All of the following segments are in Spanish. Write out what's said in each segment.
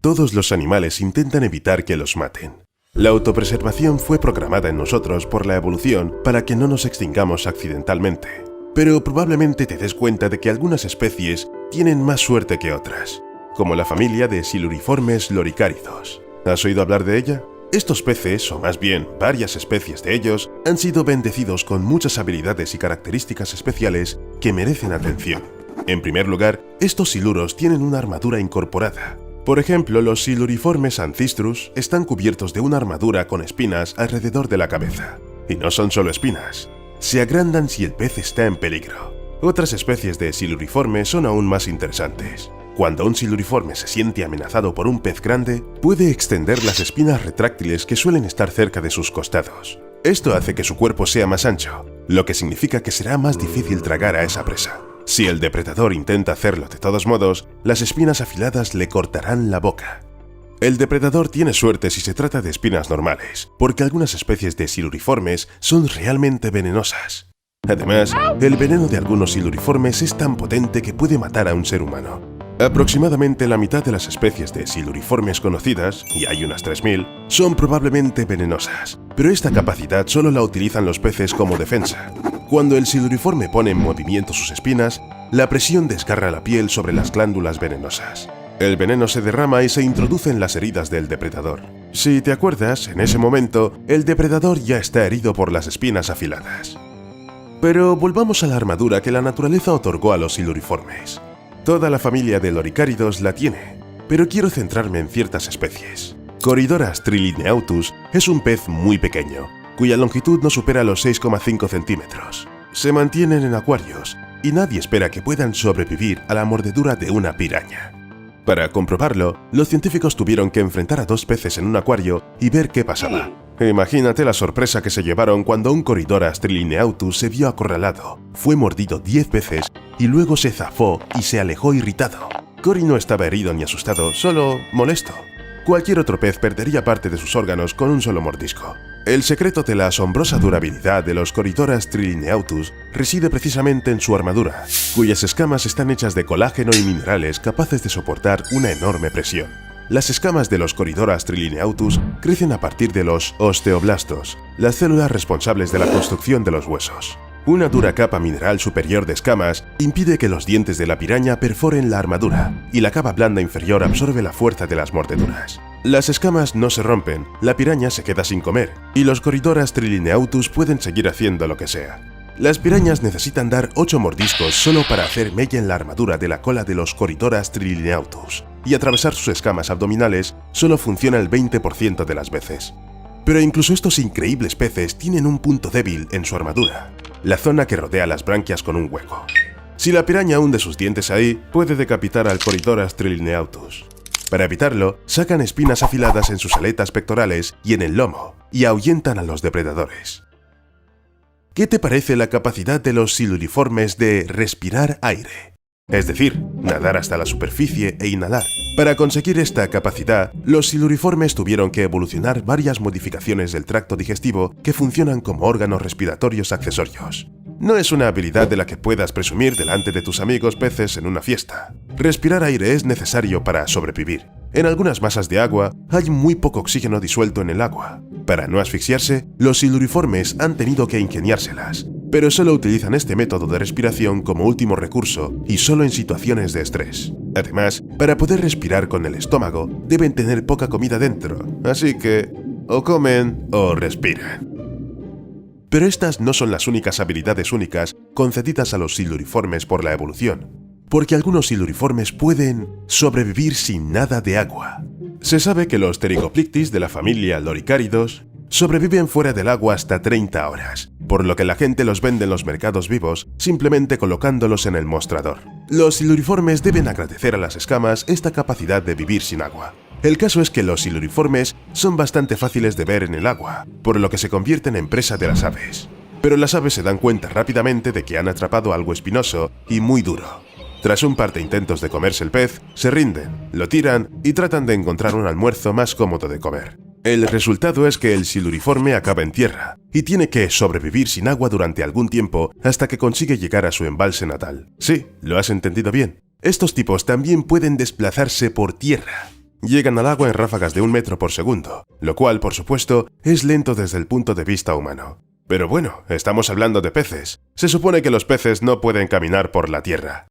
todos los animales intentan evitar que los maten. La autopreservación fue programada en nosotros por la evolución para que no nos extingamos accidentalmente. Pero probablemente te des cuenta de que algunas especies tienen más suerte que otras, como la familia de siluriformes loricáridos. ¿Has oído hablar de ella? Estos peces, o más bien varias especies de ellos, han sido bendecidos con muchas habilidades y características especiales que merecen atención. En primer lugar, estos siluros tienen una armadura incorporada. Por ejemplo, los siluriformes ancistrus están cubiertos de una armadura con espinas alrededor de la cabeza. Y no son solo espinas. Se agrandan si el pez está en peligro. Otras especies de siluriformes son aún más interesantes. Cuando un siluriforme se siente amenazado por un pez grande, puede extender las espinas retráctiles que suelen estar cerca de sus costados. Esto hace que su cuerpo sea más ancho, lo que significa que será más difícil tragar a esa presa. Si el depredador intenta hacerlo de todos modos, las espinas afiladas le cortarán la boca. El depredador tiene suerte si se trata de espinas normales, porque algunas especies de siluriformes son realmente venenosas. Además, el veneno de algunos siluriformes es tan potente que puede matar a un ser humano. Aproximadamente la mitad de las especies de siluriformes conocidas, y hay unas 3000, son probablemente venenosas, pero esta capacidad solo la utilizan los peces como defensa. Cuando el siluriforme pone en movimiento sus espinas, la presión desgarra la piel sobre las glándulas venenosas. El veneno se derrama y se introduce en las heridas del depredador. Si te acuerdas, en ese momento, el depredador ya está herido por las espinas afiladas. Pero volvamos a la armadura que la naturaleza otorgó a los siluriformes. Toda la familia de loricáridos la tiene, pero quiero centrarme en ciertas especies. Corydoras trilineautus es un pez muy pequeño, cuya longitud no supera los 6,5 centímetros. Se mantienen en acuarios y nadie espera que puedan sobrevivir a la mordedura de una piraña. Para comprobarlo, los científicos tuvieron que enfrentar a dos peces en un acuario y ver qué pasaba. Imagínate la sorpresa que se llevaron cuando un Corydoras trilineautus se vio acorralado, fue mordido 10 veces y luego se zafó y se alejó irritado. Cory no estaba herido ni asustado, solo molesto. Cualquier otro pez perdería parte de sus órganos con un solo mordisco. El secreto de la asombrosa durabilidad de los Corydoras trilineautus reside precisamente en su armadura, cuyas escamas están hechas de colágeno y minerales capaces de soportar una enorme presión. Las escamas de los Corydoras trilineautus crecen a partir de los osteoblastos, las células responsables de la construcción de los huesos. Una dura capa mineral superior de escamas impide que los dientes de la piraña perforen la armadura, y la capa blanda inferior absorbe la fuerza de las mordeduras. Las escamas no se rompen, la piraña se queda sin comer, y los Corydoras trilineautus pueden seguir haciendo lo que sea. Las pirañas necesitan dar 8 mordiscos solo para hacer mella en la armadura de la cola de los Corydoras trilineautus, y atravesar sus escamas abdominales solo funciona el 20% de las veces. Pero incluso estos increíbles peces tienen un punto débil en su armadura, la zona que rodea las branquias con un hueco. Si la piraña hunde sus dientes ahí, puede decapitar al Corydoras trilineautus. Para evitarlo, sacan espinas afiladas en sus aletas pectorales y en el lomo, y ahuyentan a los depredadores. ¿Qué te parece la capacidad de los siluriformes de respirar aire? Es decir, nadar hasta la superficie e inhalar. Para conseguir esta capacidad, los siluriformes tuvieron que evolucionar varias modificaciones del tracto digestivo que funcionan como órganos respiratorios accesorios. No es una habilidad de la que puedas presumir delante de tus amigos peces en una fiesta. Respirar aire es necesario para sobrevivir. En algunas masas de agua hay muy poco oxígeno disuelto en el agua. Para no asfixiarse, los siluriformes han tenido que ingeniárselas, pero solo utilizan este método de respiración como último recurso y solo en situaciones de estrés. Además, para poder respirar con el estómago, deben tener poca comida dentro, así que o comen o respiran. Pero estas no son las únicas habilidades únicas concedidas a los siluriformes por la evolución, porque algunos siluriformes pueden sobrevivir sin nada de agua. Se sabe que los Pterygoplictis de la familia Loricáridos sobreviven fuera del agua hasta 30 horas, por lo que la gente los vende en los mercados vivos simplemente colocándolos en el mostrador. Los siluriformes deben agradecer a las escamas esta capacidad de vivir sin agua. El caso es que los siluriformes son bastante fáciles de ver en el agua, por lo que se convierten en presa de las aves. Pero las aves se dan cuenta rápidamente de que han atrapado algo espinoso y muy duro. Tras un par de intentos de comerse el pez, se rinden, lo tiran y tratan de encontrar un almuerzo más cómodo de comer. El resultado es que el siluriforme acaba en tierra y tiene que sobrevivir sin agua durante algún tiempo hasta que consigue llegar a su embalse natal. Sí, lo has entendido bien. Estos tipos también pueden desplazarse por tierra. llegan al agua en ráfagas de 1 metro por segundo, lo cual, por supuesto, es lento desde el punto de vista humano. Pero bueno, estamos hablando de peces. Se supone que los peces no pueden caminar por la tierra.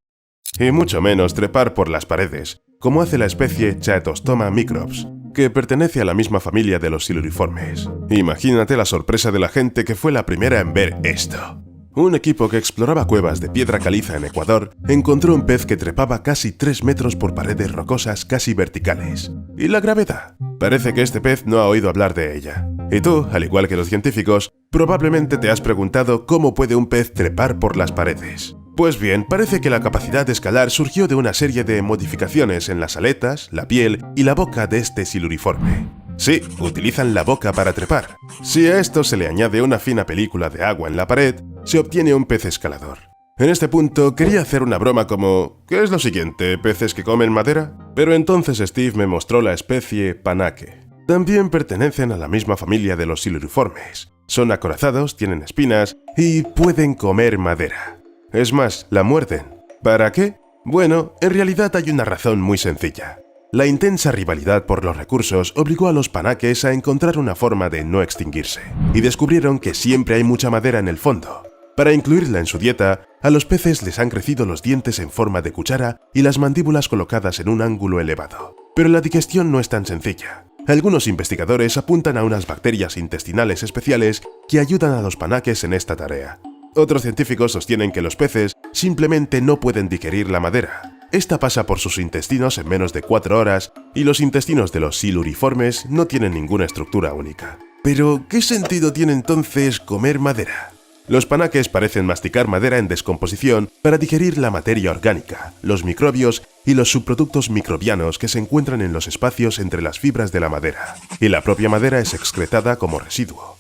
Y mucho menos trepar por las paredes, como hace la especie Chaetostoma microps, que pertenece a la misma familia de los siluriformes. Imagínate la sorpresa de la gente que fue la primera en ver esto. Un equipo que exploraba cuevas de piedra caliza en Ecuador encontró un pez que trepaba casi 3 metros por paredes rocosas casi verticales. ¿Y la gravedad? Parece que este pez no ha oído hablar de ella. Y tú, al igual que los científicos, probablemente te has preguntado cómo puede un pez trepar por las paredes. Pues bien, parece que la capacidad de escalar surgió de una serie de modificaciones en las aletas, la piel y la boca de este siluriforme. Sí, utilizan la boca para trepar. Si a esto se le añade una fina película de agua en la pared, se obtiene un pez escalador. En este punto quería hacer una broma como ¿qué es lo siguiente, peces que comen madera? Pero entonces Steve me mostró la especie panaque. También pertenecen a la misma familia de los siluriformes. Son acorazados, tienen espinas y pueden comer madera. Es más, la muerden. ¿Para qué? Bueno, en realidad hay una razón muy sencilla. La intensa rivalidad por los recursos obligó a los panaques a encontrar una forma de no extinguirse, y descubrieron que siempre hay mucha madera en el fondo. Para incluirla en su dieta, a los peces les han crecido los dientes en forma de cuchara y las mandíbulas colocadas en un ángulo elevado. Pero la digestión no es tan sencilla. Algunos investigadores apuntan a unas bacterias intestinales especiales que ayudan a los panaques en esta tarea. Otros científicos sostienen que los peces simplemente no pueden digerir la madera. Esta pasa por sus intestinos en menos de 4 horas y los intestinos de los siluriformes no tienen ninguna estructura única. Pero, ¿qué sentido tiene entonces comer madera? Los panaques parecen masticar madera en descomposición para digerir la materia orgánica, los microbios y los subproductos microbianos que se encuentran en los espacios entre las fibras de la madera, y la propia madera es excretada como residuo.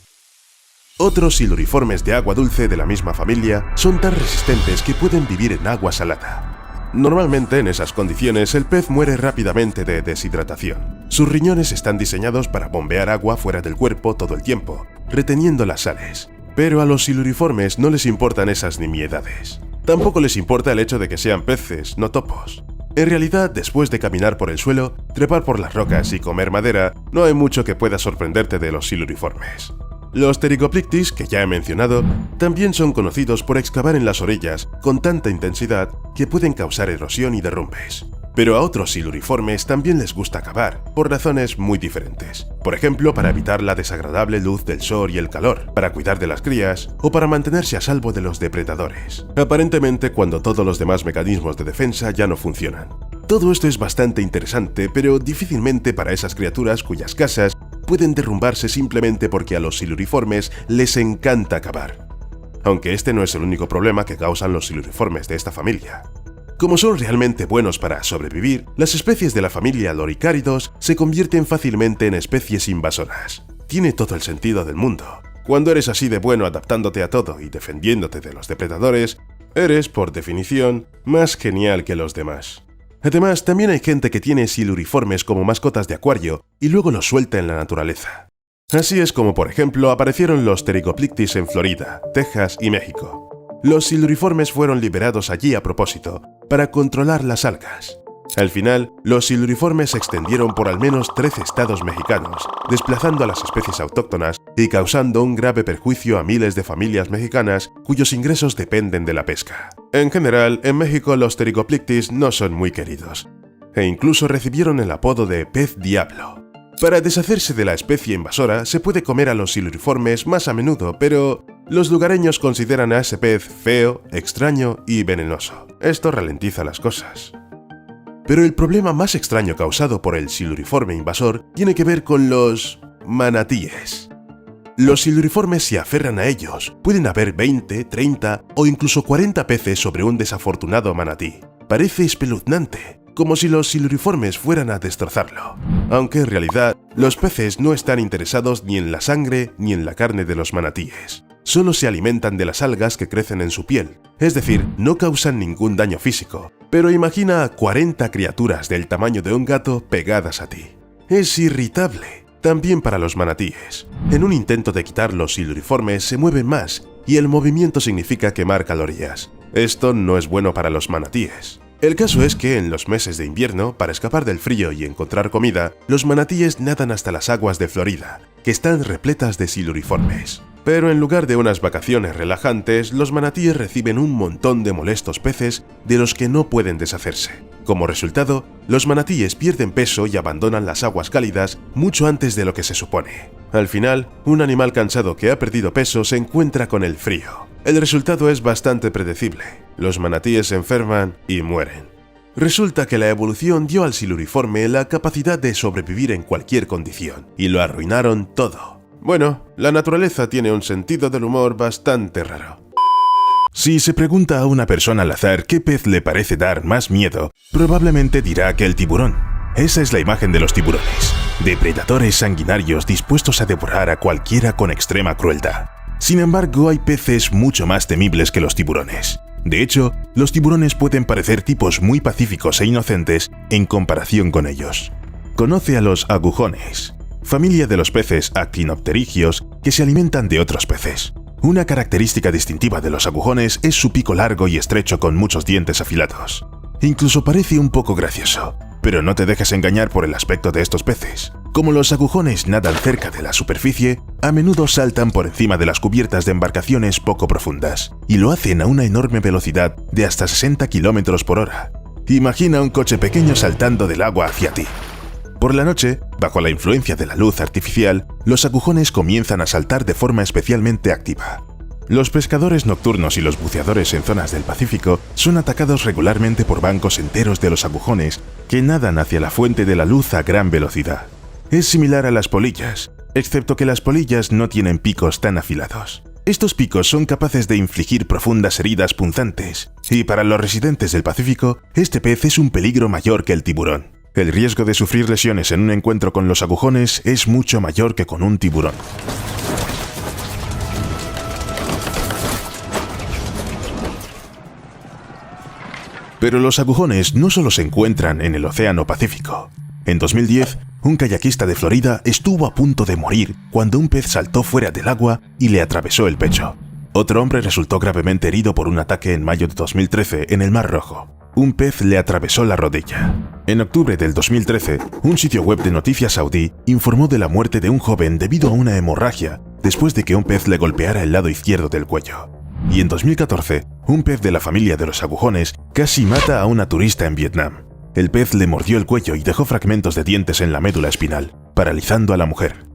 Otros siluriformes de agua dulce de la misma familia son tan resistentes que pueden vivir en agua salada. Normalmente en esas condiciones el pez muere rápidamente de deshidratación. Sus riñones están diseñados para bombear agua fuera del cuerpo todo el tiempo, reteniendo las sales. Pero a los siluriformes no les importan esas nimiedades. Tampoco les importa el hecho de que sean peces, no topos. En realidad, después de caminar por el suelo, trepar por las rocas y comer madera, no hay mucho que pueda sorprenderte de los siluriformes. Los Pterygoplictis, que ya he mencionado, también son conocidos por excavar en las orillas con tanta intensidad que pueden causar erosión y derrumbes. Pero a otros siluriformes también les gusta cavar, por razones muy diferentes. Por ejemplo, para evitar la desagradable luz del sol y el calor, para cuidar de las crías o para mantenerse a salvo de los depredadores. Aparentemente cuando todos los demás mecanismos de defensa ya no funcionan. Todo esto es bastante interesante, pero difícilmente para esas criaturas cuyas casas pueden derrumbarse simplemente porque a los siluriformes les encanta cavar. Aunque este no es el único problema que causan los siluriformes de esta familia. Como son realmente buenos para sobrevivir, las especies de la familia Loricáridos se convierten fácilmente en especies invasoras. Tiene todo el sentido del mundo. Cuando eres así de bueno adaptándote a todo y defendiéndote de los depredadores, eres, por definición, más genial que los demás. Además, también hay gente que tiene siluriformes como mascotas de acuario y luego los suelta en la naturaleza. Así es como, por ejemplo, aparecieron los Pterygoplictis en Florida, Texas y México. Los siluriformes fueron liberados allí a propósito, para controlar las algas. Al final, los siluriformes se extendieron por al menos 13 estados mexicanos, desplazando a las especies autóctonas y causando un grave perjuicio a miles de familias mexicanas cuyos ingresos dependen de la pesca. En general, en México los Pterygoplictis no son muy queridos, e incluso recibieron el apodo de pez diablo. Para deshacerse de la especie invasora se puede comer a los siluriformes más a menudo, pero los lugareños consideran a ese pez feo, extraño y venenoso. Esto ralentiza las cosas. Pero el problema más extraño causado por el siluriforme invasor tiene que ver con los manatíes. Los siluriformes se aferran a ellos. Pueden haber 20, 30 o incluso 40 peces sobre un desafortunado manatí. Parece espeluznante, como si los siluriformes fueran a destrozarlo. Aunque en realidad, los peces no están interesados ni en la sangre ni en la carne de los manatíes. Solo se alimentan de las algas que crecen en su piel, es decir, no causan ningún daño físico. Pero imagina a 40 criaturas del tamaño de un gato pegadas a ti. Es irritable, también para los manatíes. En un intento de quitar los siluriformes se mueven más, y el movimiento significa quemar calorías. Esto no es bueno para los manatíes. El caso es que en los meses de invierno, para escapar del frío y encontrar comida, los manatíes nadan hasta las aguas de Florida, que están repletas de siluriformes. Pero en lugar de unas vacaciones relajantes, los manatíes reciben un montón de molestos peces de los que no pueden deshacerse. Como resultado, los manatíes pierden peso y abandonan las aguas cálidas mucho antes de lo que se supone. Al final, un animal cansado que ha perdido peso se encuentra con el frío. El resultado es bastante predecible. Los manatíes se enferman y mueren. Resulta que la evolución dio al siluriforme la capacidad de sobrevivir en cualquier condición, y lo arruinaron todo. Bueno, la naturaleza tiene un sentido del humor bastante raro. Si se pregunta a una persona al azar qué pez le parece dar más miedo, probablemente dirá que el tiburón. Esa es la imagen de los tiburones, depredadores sanguinarios dispuestos a devorar a cualquiera con extrema crueldad. Sin embargo, hay peces mucho más temibles que los tiburones. De hecho, los tiburones pueden parecer tipos muy pacíficos e inocentes en comparación con ellos. Conoce a los agujones, familia de los peces actinopterigios que se alimentan de otros peces. Una característica distintiva de los agujones es su pico largo y estrecho con muchos dientes afilados. Incluso parece un poco gracioso, pero no te dejes engañar por el aspecto de estos peces. Como los agujones nadan cerca de la superficie, a menudo saltan por encima de las cubiertas de embarcaciones poco profundas, y lo hacen a una enorme velocidad de hasta 60 km por hora. Imagina un coche pequeño saltando del agua hacia ti. Por la noche, bajo la influencia de la luz artificial, los agujones comienzan a saltar de forma especialmente activa. Los pescadores nocturnos y los buceadores en zonas del Pacífico son atacados regularmente por bancos enteros de los agujones que nadan hacia la fuente de la luz a gran velocidad. Es similar a las polillas, excepto que las polillas no tienen picos tan afilados. Estos picos son capaces de infligir profundas heridas punzantes, y para los residentes del Pacífico, este pez es un peligro mayor que el tiburón. El riesgo de sufrir lesiones en un encuentro con los agujones es mucho mayor que con un tiburón. Pero los agujones no solo se encuentran en el Océano Pacífico. En 2010, un kayakista de Florida estuvo a punto de morir cuando un pez saltó fuera del agua y le atravesó el pecho. Otro hombre resultó gravemente herido por un ataque en mayo de 2013 en el Mar Rojo. Un pez le atravesó la rodilla. En octubre del 2013, un sitio web de noticias saudí informó de la muerte de un joven debido a una hemorragia después de que un pez le golpeara el lado izquierdo del cuello. Y en 2014, un pez de la familia de los agujones casi mata a una turista en Vietnam. El pez le mordió el cuello y dejó fragmentos de dientes en la médula espinal, paralizando a la mujer.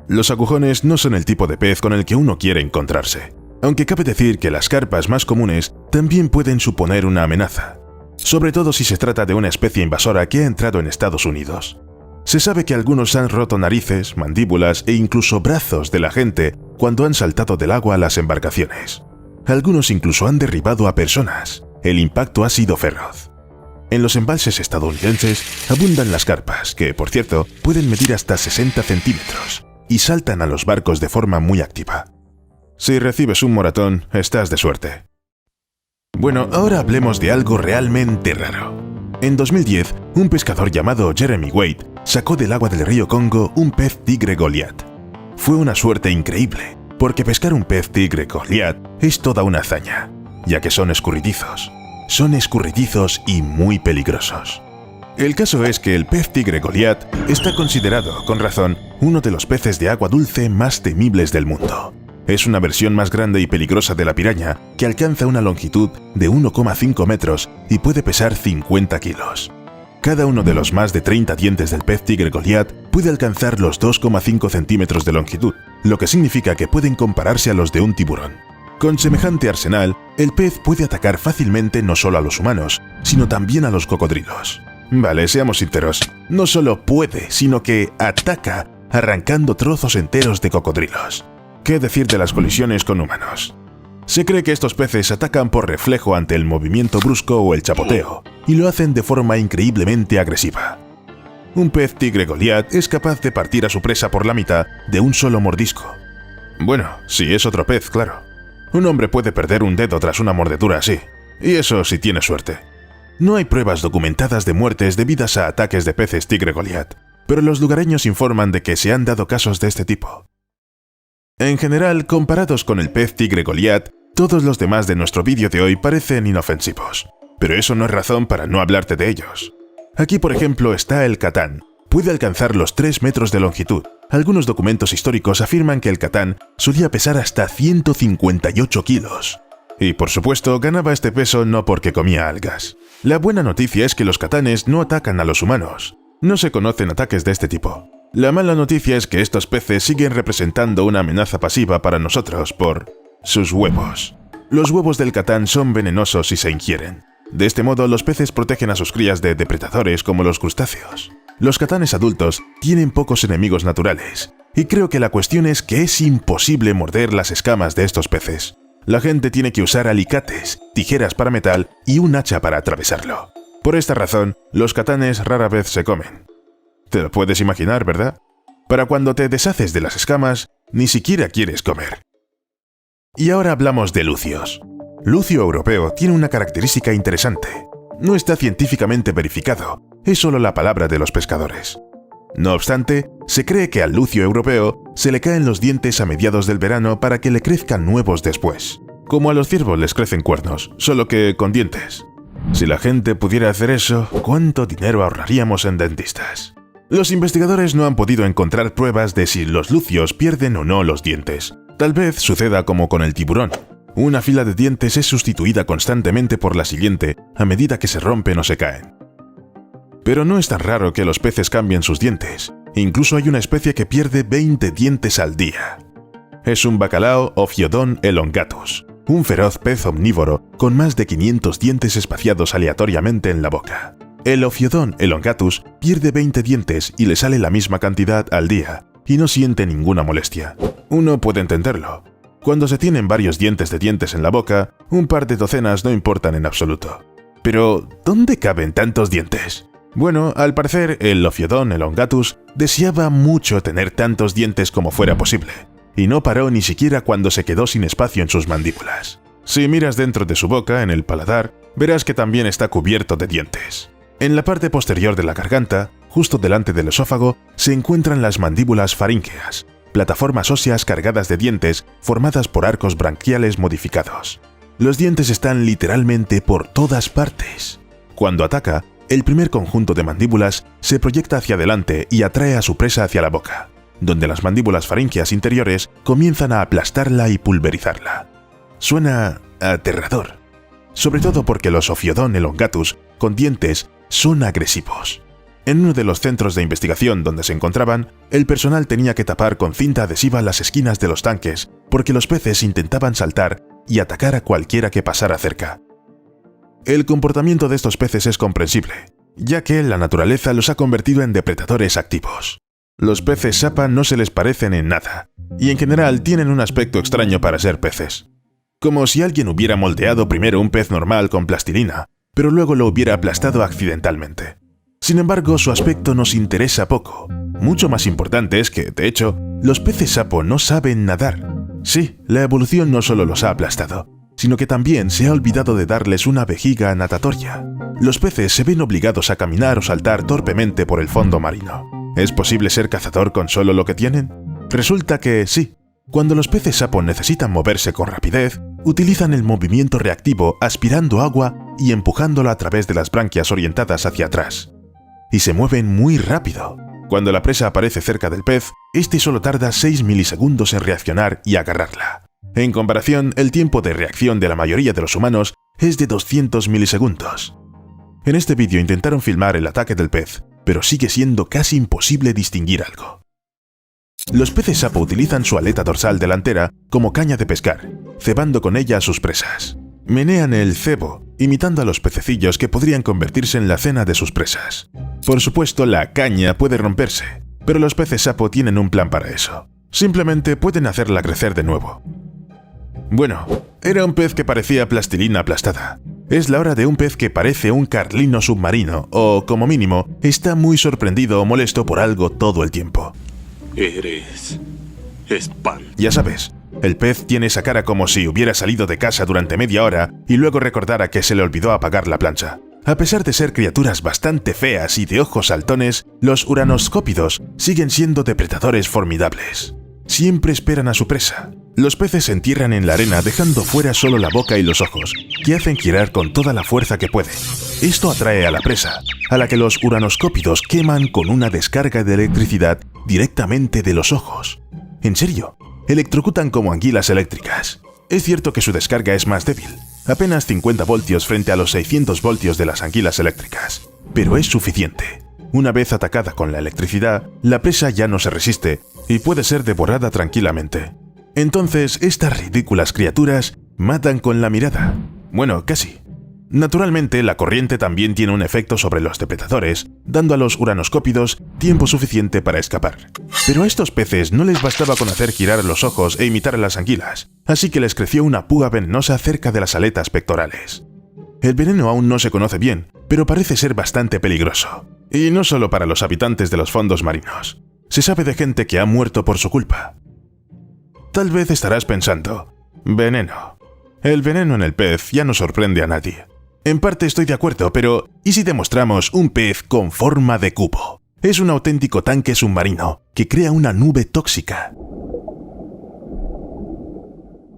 Los agujones no son el tipo de pez con el que uno quiere encontrarse, aunque cabe decir que las carpas más comunes también pueden suponer una amenaza, sobre todo si se trata de una especie invasora que ha entrado en Estados Unidos. Se sabe que algunos han roto narices, mandíbulas e incluso brazos de la gente cuando han saltado del agua a las embarcaciones. Algunos incluso han derribado a personas. El impacto ha sido feroz. En los embalses estadounidenses abundan las carpas, que, por cierto, pueden medir hasta 60 centímetros, y saltan a los barcos de forma muy activa. Si recibes un moratón, estás de suerte. Bueno, ahora hablemos de algo realmente raro. En 2010, un pescador llamado Jeremy Wade sacó del agua del río Congo un pez tigre Goliat. Fue una suerte increíble, porque pescar un pez tigre Goliat es toda una hazaña, ya que son escurridizos. Son escurridizos y muy peligrosos. El caso es que el pez tigre Goliat está considerado, con razón, uno de los peces de agua dulce más temibles del mundo. Es una versión más grande y peligrosa de la piraña que alcanza una longitud de 1,5 metros y puede pesar 50 kilos. Cada uno de los más de 30 dientes del pez tigre Goliat puede alcanzar los 2,5 centímetros de longitud, lo que significa que pueden compararse a los de un tiburón. Con semejante arsenal, el pez puede atacar fácilmente no solo a los humanos, sino también a los cocodrilos. Vale, seamos sinceros, no solo puede, sino que ataca arrancando trozos enteros de cocodrilos. ¿Qué decir de las colisiones con humanos? Se cree que estos peces atacan por reflejo ante el movimiento brusco o el chapoteo, y lo hacen de forma increíblemente agresiva. Un pez tigre Goliat es capaz de partir a su presa por la mitad de un solo mordisco. Bueno, si es otro pez, claro. Un hombre puede perder un dedo tras una mordedura así, y eso si tiene suerte. No hay pruebas documentadas de muertes debidas a ataques de peces tigre Goliat, pero los lugareños informan de que se han dado casos de este tipo. En general, comparados con el pez tigre Goliat, todos los demás de nuestro vídeo de hoy parecen inofensivos. pero eso no es razón para no hablarte de ellos. Aquí, por ejemplo, está el Catán. Puede alcanzar los 3 metros de longitud. Algunos documentos históricos afirman que el Catán solía pesar hasta 158 kilos. Y por supuesto, ganaba este peso no porque comía algas. La buena noticia es que los catanes no atacan a los humanos. No se conocen ataques de este tipo. La mala noticia es que estos peces siguen representando una amenaza pasiva para nosotros por sus huevos. Los huevos del Catán son venenosos si se ingieren. De este modo, los peces protegen a sus crías de depredadores como los crustáceos. Los catanes adultos tienen pocos enemigos naturales, y creo que la cuestión es que es imposible morder las escamas de estos peces. La gente tiene que usar alicates, tijeras para metal y un hacha para atravesarlo. Por esta razón, los catanes rara vez se comen. Te lo puedes imaginar, ¿verdad? Para cuando te deshaces de las escamas, ni siquiera quieres comer. Y ahora hablamos de lucios. Lucio europeo tiene una característica interesante. No está científicamente verificado, es solo la palabra de los pescadores. No obstante, se cree que al lucio europeo se le caen los dientes a mediados del verano para que le crezcan nuevos después. Como a los ciervos les crecen cuernos, solo que con dientes. Si la gente pudiera hacer eso, ¿cuánto dinero ahorraríamos en dentistas? Los investigadores no han podido encontrar pruebas de si los lucios pierden o no los dientes. Tal vez suceda como con el tiburón. Una fila de dientes es sustituida constantemente por la siguiente a medida que se rompen o se caen. Pero no es tan raro que los peces cambien sus dientes. Incluso hay una especie que pierde 20 dientes al día. Es un bacalao Ophiodon elongatus, un feroz pez omnívoro con más de 500 dientes espaciados aleatoriamente en la boca. El Ophiodon elongatus pierde 20 dientes y le sale la misma cantidad al día, y no siente ninguna molestia. Uno puede entenderlo. Cuando se tienen varios dientes de dientes en la boca, un par de docenas no importan en absoluto. Pero, ¿dónde caben tantos dientes? Bueno, al parecer, el Ophiodon elongatus deseaba mucho tener tantos dientes como fuera posible, y no paró ni siquiera cuando se quedó sin espacio en sus mandíbulas. Si miras dentro de su boca, en el paladar, verás que también está cubierto de dientes. En la parte posterior de la garganta, justo delante del esófago, se encuentran las mandíbulas faríngeas, plataformas óseas cargadas de dientes formadas por arcos branquiales modificados. Los dientes están literalmente por todas partes. Cuando ataca, el primer conjunto de mandíbulas se proyecta hacia adelante y atrae a su presa hacia la boca, donde las mandíbulas faríngeas interiores comienzan a aplastarla y pulverizarla. Suena aterrador, sobre todo porque los Ophiodon elongatus con dientes son agresivos. En uno de los centros de investigación donde se encontraban, el personal tenía que tapar con cinta adhesiva las esquinas de los tanques porque los peces intentaban saltar y atacar a cualquiera que pasara cerca. El comportamiento de estos peces es comprensible, ya que la naturaleza los ha convertido en depredadores activos. Los peces sapa no se les parecen en nada, y en general tienen un aspecto extraño para ser peces. Como si alguien hubiera moldeado primero un pez normal con plastilina, pero luego lo hubiera aplastado accidentalmente. Sin embargo, su aspecto nos interesa poco. Mucho más importante es que, de hecho, los peces sapo no saben nadar. Sí, la evolución no solo los ha aplastado, sino que también se ha olvidado de darles una vejiga natatoria. Los peces se ven obligados a caminar o saltar torpemente por el fondo marino. ¿Es posible ser cazador con solo lo que tienen? Resulta que sí. Cuando los peces sapo necesitan moverse con rapidez, utilizan el movimiento reactivo aspirando agua y empujándola a través de las branquias orientadas hacia atrás. Y se mueven muy rápido. Cuando la presa aparece cerca del pez, este solo tarda 6 milisegundos en reaccionar y agarrarla. En comparación, el tiempo de reacción de la mayoría de los humanos es de 200 milisegundos. En este vídeo intentaron filmar el ataque del pez, pero sigue siendo casi imposible distinguir algo. Los peces sapo utilizan su aleta dorsal delantera como caña de pescar, cebando con ella a sus presas. Menean el cebo, imitando a los pececillos que podrían convertirse en la cena de sus presas. Por supuesto, la caña puede romperse, pero los peces sapo tienen un plan para eso. Simplemente pueden hacerla crecer de nuevo. Bueno, era un pez que parecía plastilina aplastada. Es la hora de un pez que parece un carlino submarino, o, como mínimo, está muy sorprendido o molesto por algo todo el tiempo. Eres espantoso. Ya sabes, el pez tiene esa cara como si hubiera salido de casa durante media hora y luego recordara que se le olvidó apagar la plancha. A pesar de ser criaturas bastante feas y de ojos saltones, los uranoscópidos siguen siendo depredadores formidables. Siempre esperan a su presa. Los peces se entierran en la arena dejando fuera solo la boca y los ojos, que hacen girar con toda la fuerza que pueden. Esto atrae a la presa, a la que los uranoscópidos queman con una descarga de electricidad directamente de los ojos. En serio, electrocutan como anguilas eléctricas. Es cierto que su descarga es más débil, apenas 50 voltios frente a los 600 voltios de las anguilas eléctricas, pero es suficiente. Una vez atacada con la electricidad, la presa ya no se resiste y puede ser devorada tranquilamente. Entonces, estas ridículas criaturas matan con la mirada. Bueno, casi. Naturalmente, la corriente también tiene un efecto sobre los depredadores, dando a los uranoscópidos tiempo suficiente para escapar. Pero a estos peces no les bastaba con hacer girar los ojos e imitar a las anguilas, así que les creció una púa venenosa cerca de las aletas pectorales. El veneno aún no se conoce bien, pero parece ser bastante peligroso. Y no solo para los habitantes de los fondos marinos. Se sabe de gente que ha muerto por su culpa. Tal vez estarás pensando, veneno. El veneno en el pez ya no sorprende a nadie. En parte estoy de acuerdo, pero ¿y si te mostramos un pez con forma de cubo? Es un auténtico tanque submarino que crea una nube tóxica.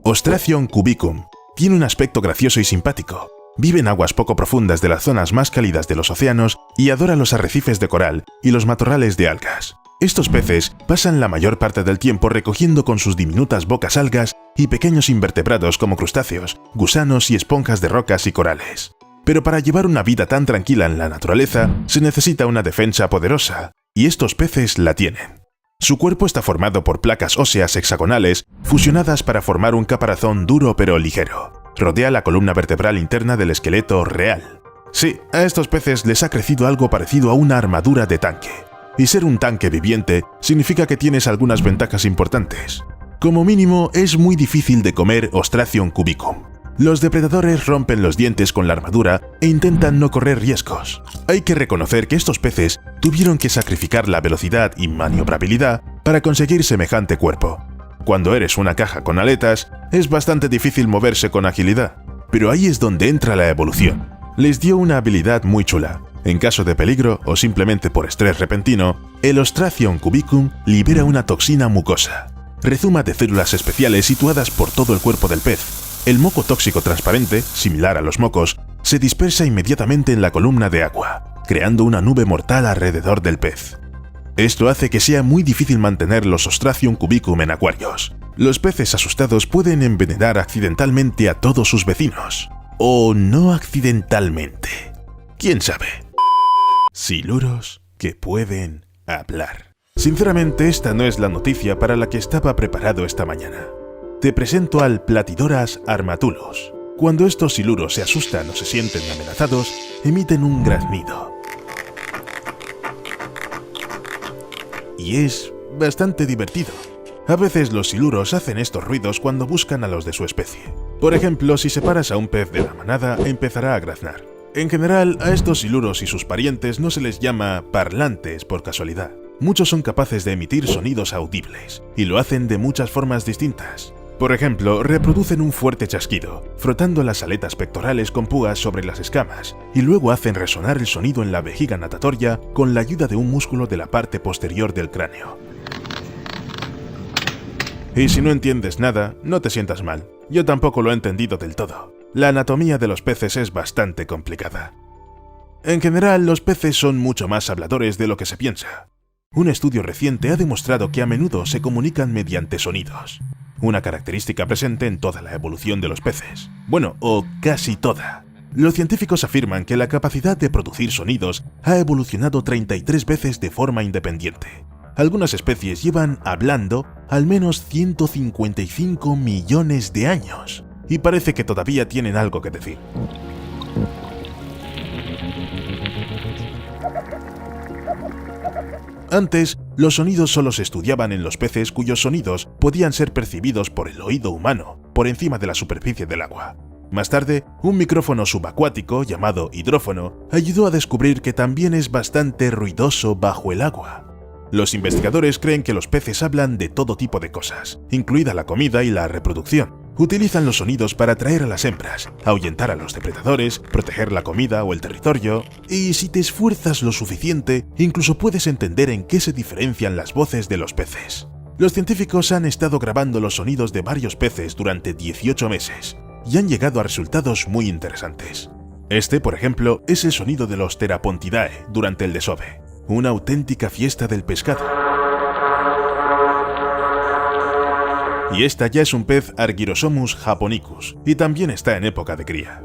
Ostracion cubicum tiene un aspecto gracioso y simpático. Vive en aguas poco profundas de las zonas más cálidas de los océanos y adora los arrecifes de coral y los matorrales de algas. Estos peces pasan la mayor parte del tiempo recogiendo con sus diminutas bocas algas y pequeños invertebrados como crustáceos, gusanos y esponjas de rocas y corales. Pero para llevar una vida tan tranquila en la naturaleza se necesita una defensa poderosa, y estos peces la tienen. Su cuerpo está formado por placas óseas hexagonales fusionadas para formar un caparazón duro pero ligero. Rodea la columna vertebral interna del esqueleto real. Sí, a estos peces les ha crecido algo parecido a una armadura de tanque. Y ser un tanque viviente significa que tienes algunas ventajas importantes. Como mínimo, es muy difícil de comer Ostracion cubicum. Los depredadores rompen los dientes con la armadura e intentan no correr riesgos. Hay que reconocer que estos peces tuvieron que sacrificar la velocidad y maniobrabilidad para conseguir semejante cuerpo. Cuando eres una caja con aletas, es bastante difícil moverse con agilidad. Pero ahí es donde entra la evolución. Les dio una habilidad muy chula. En caso de peligro o simplemente por estrés repentino, el Ostracion cubicum libera una toxina mucosa. Rezuma de células especiales situadas por todo el cuerpo del pez. El moco tóxico transparente, similar a los mocos, se dispersa inmediatamente en la columna de agua, creando una nube mortal alrededor del pez. Esto hace que sea muy difícil mantener los Ostracion cubicum en acuarios. Los peces asustados pueden envenenar accidentalmente a todos sus vecinos. O no accidentalmente. ¿Quién sabe? Siluros que pueden hablar. Sinceramente, esta no es la noticia para la que estaba preparado esta mañana. Te presento al Platydoras armatulus. Cuando estos siluros se asustan o se sienten amenazados, emiten un graznido. Y es bastante divertido. A veces los siluros hacen estos ruidos cuando buscan a los de su especie. Por ejemplo, si separas a un pez de la manada, empezará a graznar. En general, a estos siluros y sus parientes no se les llama parlantes por casualidad. Muchos son capaces de emitir sonidos audibles, y lo hacen de muchas formas distintas. Por ejemplo, reproducen un fuerte chasquido, frotando las aletas pectorales con púas sobre las escamas, y luego hacen resonar el sonido en la vejiga natatoria con la ayuda de un músculo de la parte posterior del cráneo. Y si no entiendes nada, no te sientas mal. Yo tampoco lo he entendido del todo. La anatomía de los peces es bastante complicada. En general, los peces son mucho más habladores de lo que se piensa. Un estudio reciente ha demostrado que a menudo se comunican mediante sonidos, una característica presente en toda la evolución de los peces. Bueno, o casi toda. Los científicos afirman que la capacidad de producir sonidos ha evolucionado 33 veces de forma independiente. Algunas especies llevan hablando al menos 155 millones de años. Y parece que todavía tienen algo que decir. Antes, los sonidos solo se estudiaban en los peces cuyos sonidos podían ser percibidos por el oído humano, por encima de la superficie del agua. Más tarde, un micrófono subacuático llamado hidrófono ayudó a descubrir que también es bastante ruidoso bajo el agua. Los investigadores creen que los peces hablan de todo tipo de cosas, incluida la comida y la reproducción. Utilizan los sonidos para atraer a las hembras, ahuyentar a los depredadores, proteger la comida o el territorio, y si te esfuerzas lo suficiente, incluso puedes entender en qué se diferencian las voces de los peces. Los científicos han estado grabando los sonidos de varios peces durante 18 meses y han llegado a resultados muy interesantes. Este, por ejemplo, es el sonido de los Therapontidae durante el desove, una auténtica fiesta del pescado. Y esta ya es un pez Argyrosomus japonicus, y también está en época de cría.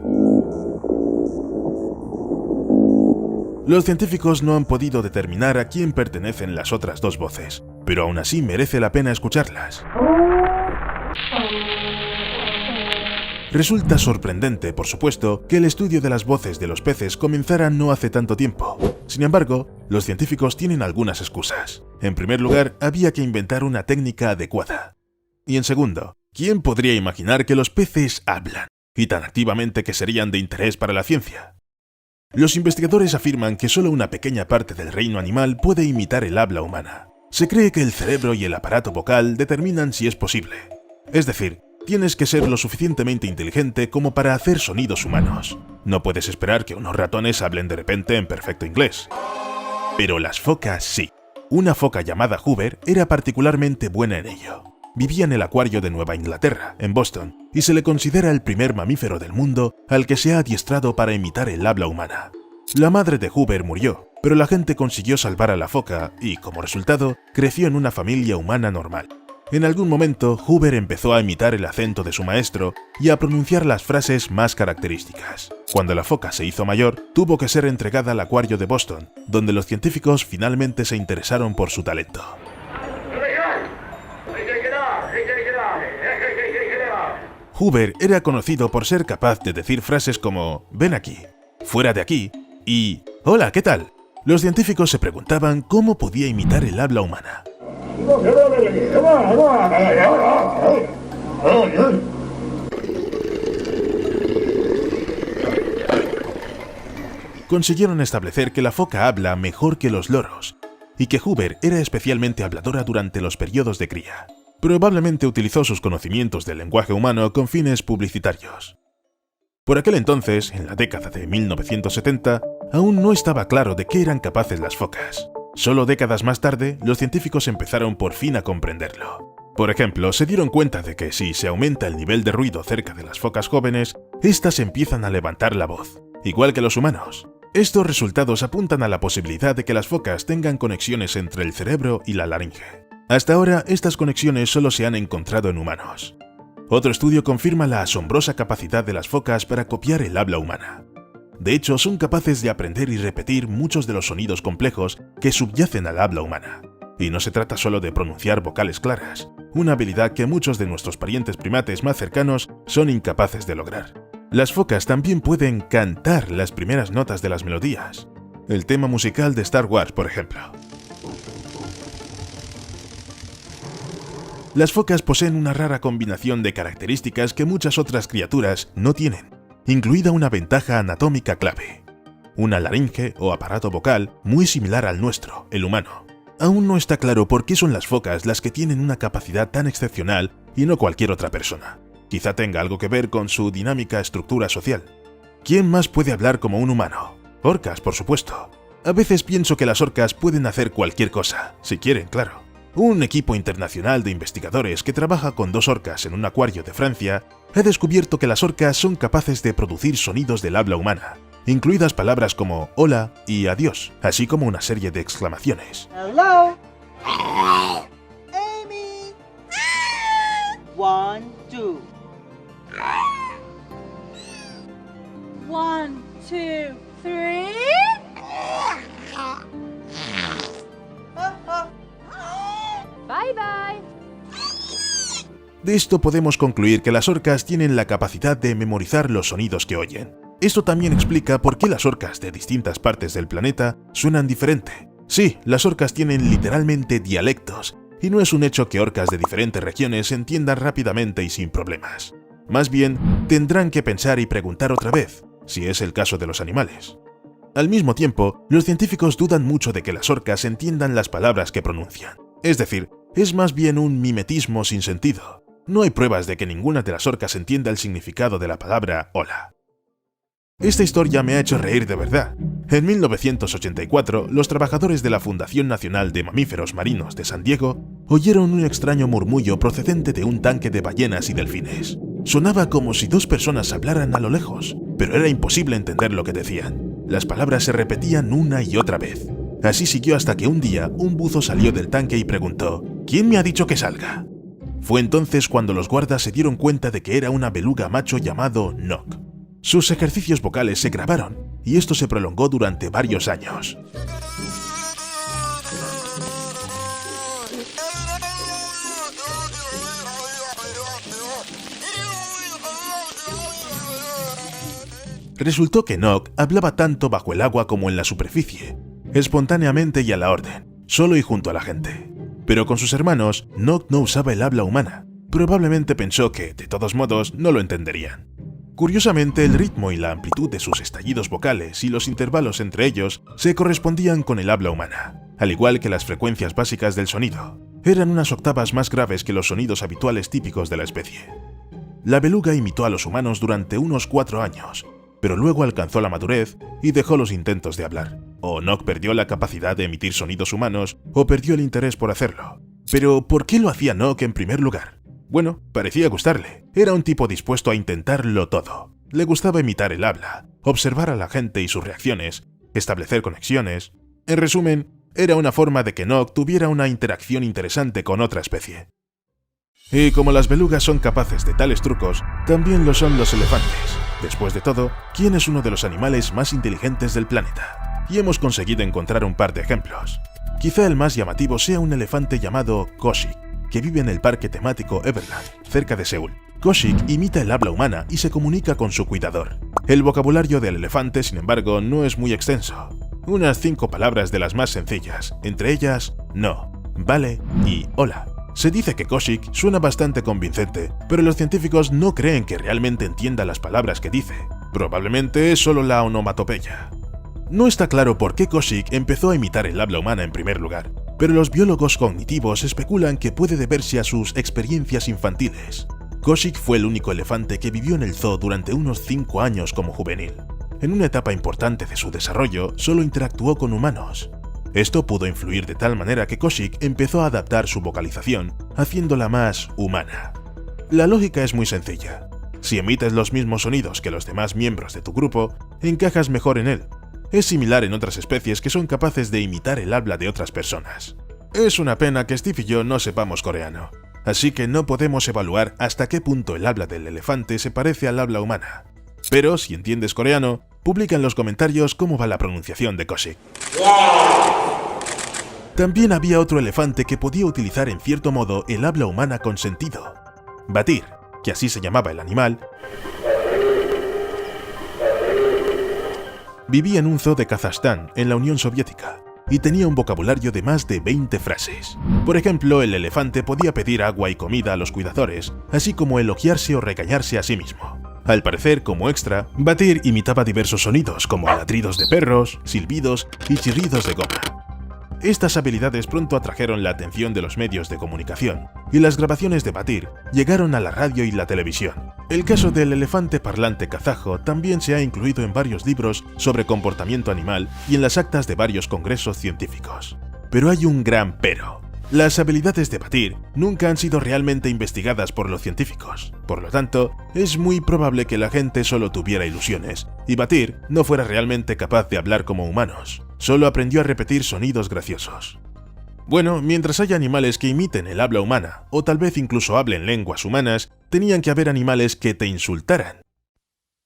Los científicos no han podido determinar a quién pertenecen las otras dos voces, pero aún así merece la pena escucharlas. Resulta sorprendente, por supuesto, que el estudio de las voces de los peces comenzara no hace tanto tiempo. Sin embargo, los científicos tienen algunas excusas. En primer lugar, había que inventar una técnica adecuada. Y en segundo, ¿quién podría imaginar que los peces hablan, y tan activamente que serían de interés para la ciencia? Los investigadores afirman que solo una pequeña parte del reino animal puede imitar el habla humana. Se cree que el cerebro y el aparato vocal determinan si es posible. Es decir, tienes que ser lo suficientemente inteligente como para hacer sonidos humanos. No puedes esperar que unos ratones hablen de repente en perfecto inglés. Pero las focas sí. Una foca llamada Hoover era particularmente buena en ello. Vivía en el acuario de Nueva Inglaterra, en Boston, y se le considera el primer mamífero del mundo al que se ha adiestrado para imitar el habla humana. La madre de Hoover murió, pero la gente consiguió salvar a la foca y, como resultado, creció en una familia humana normal. En algún momento, Hoover empezó a imitar el acento de su maestro y a pronunciar las frases más características. Cuando la foca se hizo mayor, tuvo que ser entregada al acuario de Boston, donde los científicos finalmente se interesaron por su talento. Hoover era conocido por ser capaz de decir frases como «ven aquí», «fuera de aquí» y «hola, ¿qué tal?». Los científicos se preguntaban cómo podía imitar el habla humana. Consiguieron establecer que la foca habla mejor que los loros y que Hoover era especialmente habladora durante los periodos de cría. Probablemente utilizó sus conocimientos del lenguaje humano con fines publicitarios. Por aquel entonces, en la década de 1970, aún no estaba claro de qué eran capaces las focas. Solo décadas más tarde, los científicos empezaron por fin a comprenderlo. Por ejemplo, se dieron cuenta de que si se aumenta el nivel de ruido cerca de las focas jóvenes, éstas empiezan a levantar la voz, igual que los humanos. Estos resultados apuntan a la posibilidad de que las focas tengan conexiones entre el cerebro y la laringe. Hasta ahora, estas conexiones solo se han encontrado en humanos. Otro estudio confirma la asombrosa capacidad de las focas para copiar el habla humana. De hecho, son capaces de aprender y repetir muchos de los sonidos complejos que subyacen al habla humana. Y no se trata solo de pronunciar vocales claras, una habilidad que muchos de nuestros parientes primates más cercanos son incapaces de lograr. Las focas también pueden cantar las primeras notas de las melodías. El tema musical de Star Wars, por ejemplo. Las focas poseen una rara combinación de características que muchas otras criaturas no tienen, incluida una ventaja anatómica clave: una laringe o aparato vocal muy similar al nuestro, el humano. Aún no está claro por qué son las focas las que tienen una capacidad tan excepcional y no cualquier otra persona. Quizá tenga algo que ver con su dinámica estructura social. ¿Quién más puede hablar como un humano? Orcas, por supuesto. A veces pienso que las orcas pueden hacer cualquier cosa, si quieren, claro. Un equipo internacional de investigadores que trabaja con 2 orcas en un acuario de Francia ha descubierto que las orcas son capaces de producir sonidos del habla humana, incluidas palabras como hola y adiós, así como una serie de exclamaciones. Hello. Amy. 1, 2. 1, 2, 3. Bye bye. De esto podemos concluir que las orcas tienen la capacidad de memorizar los sonidos que oyen. Esto también explica por qué las orcas de distintas partes del planeta suenan diferente. Sí, las orcas tienen literalmente dialectos, y no es un hecho que orcas de diferentes regiones se entiendan rápidamente y sin problemas. Más bien, tendrán que pensar y preguntar otra vez, si es el caso de los animales. Al mismo tiempo, los científicos dudan mucho de que las orcas entiendan las palabras que pronuncian. Es decir, es más bien un mimetismo sin sentido. No hay pruebas de que ninguna de las orcas entienda el significado de la palabra hola. Esta historia me ha hecho reír de verdad. En 1984, los trabajadores de la Fundación Nacional de Mamíferos Marinos de San Diego oyeron un extraño murmullo procedente de un tanque de ballenas y delfines. Sonaba como si dos personas hablaran a lo lejos, pero era imposible entender lo que decían. Las palabras se repetían una y otra vez. Así siguió hasta que un día un buzo salió del tanque y preguntó: ¿Quién me ha dicho que salga? Fue entonces cuando los guardas se dieron cuenta de que era una beluga macho llamado Nock. Sus ejercicios vocales se grabaron, y esto se prolongó durante varios años. Resultó que Nock hablaba tanto bajo el agua como en la superficie, espontáneamente y a la orden, solo y junto a la gente. Pero con sus hermanos, Nock no usaba el habla humana. Probablemente pensó que, de todos modos, no lo entenderían. Curiosamente, el ritmo y la amplitud de sus estallidos vocales y los intervalos entre ellos se correspondían con el habla humana, al igual que las frecuencias básicas del sonido. Eran unas octavas más graves que los sonidos habituales típicos de la especie. La beluga imitó a los humanos durante unos 4 años, pero luego alcanzó la madurez y dejó los intentos de hablar. O Nock perdió la capacidad de emitir sonidos humanos, o perdió el interés por hacerlo. Pero, ¿por qué lo hacía Nock en primer lugar? Bueno, parecía gustarle. Era un tipo dispuesto a intentarlo todo. Le gustaba imitar el habla, observar a la gente y sus reacciones, establecer conexiones. En resumen, era una forma de que Nock tuviera una interacción interesante con otra especie. Y como las belugas son capaces de tales trucos, también lo son los elefantes. Después de todo, ¿quién es uno de los animales más inteligentes del planeta? Y hemos conseguido encontrar un par de ejemplos. Quizá el más llamativo sea un elefante llamado Koshik, que vive en el parque temático Everland, cerca de Seúl. Koshik imita el habla humana y se comunica con su cuidador. El vocabulario del elefante, sin embargo, no es muy extenso. Unas 5 palabras de las más sencillas, entre ellas no, vale y hola. Se dice que Koshik suena bastante convincente, pero los científicos no creen que realmente entienda las palabras que dice. Probablemente es solo la onomatopeya. No está claro por qué Koshik empezó a imitar el habla humana en primer lugar, pero los biólogos cognitivos especulan que puede deberse a sus experiencias infantiles. Koshik fue el único elefante que vivió en el zoo durante unos 5 años como juvenil. En una etapa importante de su desarrollo, solo interactuó con humanos. Esto pudo influir de tal manera que Koshik empezó a adaptar su vocalización, haciéndola más humana. La lógica es muy sencilla. Si emites los mismos sonidos que los demás miembros de tu grupo, encajas mejor en él. Es similar en otras especies que son capaces de imitar el habla de otras personas. Es una pena que Steve y yo no sepamos coreano, así que no podemos evaluar hasta qué punto el habla del elefante se parece al habla humana. Pero si entiendes coreano, publica en los comentarios cómo va la pronunciación de Koshik. También había otro elefante que podía utilizar en cierto modo el habla humana con sentido. Batir, que así se llamaba el animal, vivía en un zoo de Kazajstán, en la Unión Soviética, y tenía un vocabulario de más de 20 frases. Por ejemplo, el elefante podía pedir agua y comida a los cuidadores, así como elogiarse o regañarse a sí mismo. Al parecer, como extra, Batir imitaba diversos sonidos como ladridos de perros, silbidos y chirridos de goma. Estas habilidades pronto atrajeron la atención de los medios de comunicación, y las grabaciones de Batir llegaron a la radio y la televisión. El caso del elefante parlante kazajo también se ha incluido en varios libros sobre comportamiento animal y en las actas de varios congresos científicos. Pero hay un gran pero. Las habilidades de Batir nunca han sido realmente investigadas por los científicos. Por lo tanto, es muy probable que la gente solo tuviera ilusiones, y Batir no fuera realmente capaz de hablar como humanos. Solo aprendió a repetir sonidos graciosos. Bueno, mientras haya animales que imiten el habla humana, o tal vez incluso hablen lenguas humanas, tenían que haber animales que te insultaran.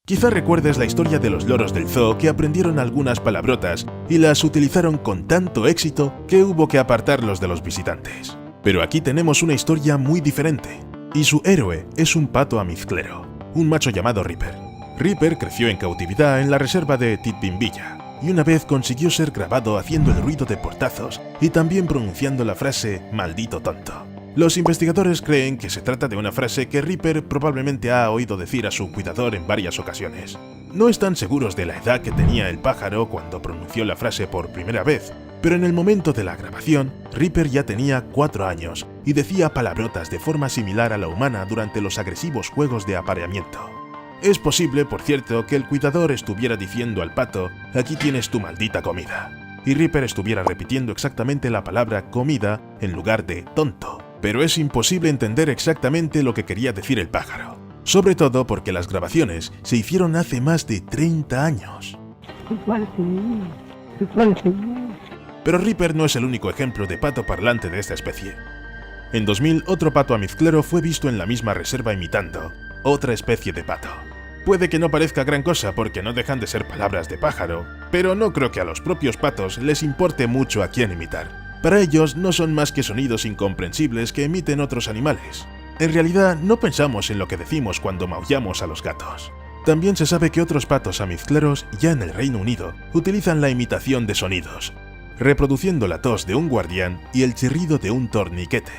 Quizá recuerdes la historia de los loros del zoo que aprendieron algunas palabrotas y las utilizaron con tanto éxito que hubo que apartarlos de los visitantes. Pero aquí tenemos una historia muy diferente, y su héroe es un pato amizclero, un macho llamado Ripper. Ripper creció en cautividad en la reserva de Titbimbilla, y una vez consiguió ser grabado haciendo el ruido de portazos y también pronunciando la frase «maldito tonto». Los investigadores creen que se trata de una frase que Ripper probablemente ha oído decir a su cuidador en varias ocasiones. No están seguros de la edad que tenía el pájaro cuando pronunció la frase por primera vez, pero en el momento de la grabación, Ripper ya tenía 4 años y decía palabrotas de forma similar a la humana durante los agresivos juegos de apareamiento. Es posible, por cierto, que el cuidador estuviera diciendo al pato «aquí tienes tu maldita comida». y Ripper estuviera repitiendo exactamente la palabra comida en lugar de tonto. Pero es imposible entender exactamente lo que quería decir el pájaro. Sobre todo porque las grabaciones se hicieron hace más de 30 años. Pero Ripper no es el único ejemplo de pato parlante de esta especie. En 2000, otro pato amizclero fue visto en la misma reserva imitando otra especie de pato. Puede que no parezca gran cosa porque no dejan de ser palabras de pájaro, pero no creo que a los propios patos les importe mucho a quién imitar. Para ellos no son más que sonidos incomprensibles que emiten otros animales. En realidad, no pensamos en lo que decimos cuando maullamos a los gatos. También se sabe que otros patos amizcleros, ya en el Reino Unido, utilizan la imitación de sonidos, reproduciendo la tos de un guardián y el chirrido de un torniquete.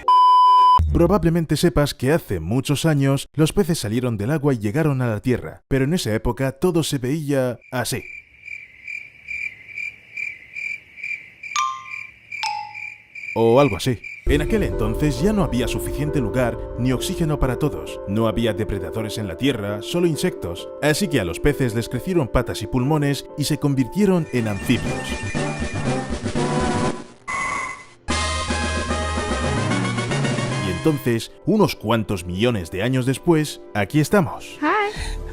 Probablemente sepas que hace muchos años los peces salieron del agua y llegaron a la tierra, pero en esa época todo se veía así. O algo así. En aquel entonces ya no había suficiente lugar ni oxígeno para todos, no había depredadores en la tierra, solo insectos, así que a los peces les crecieron patas y pulmones y se convirtieron en anfibios. Y entonces, unos cuantos millones de años después, aquí estamos.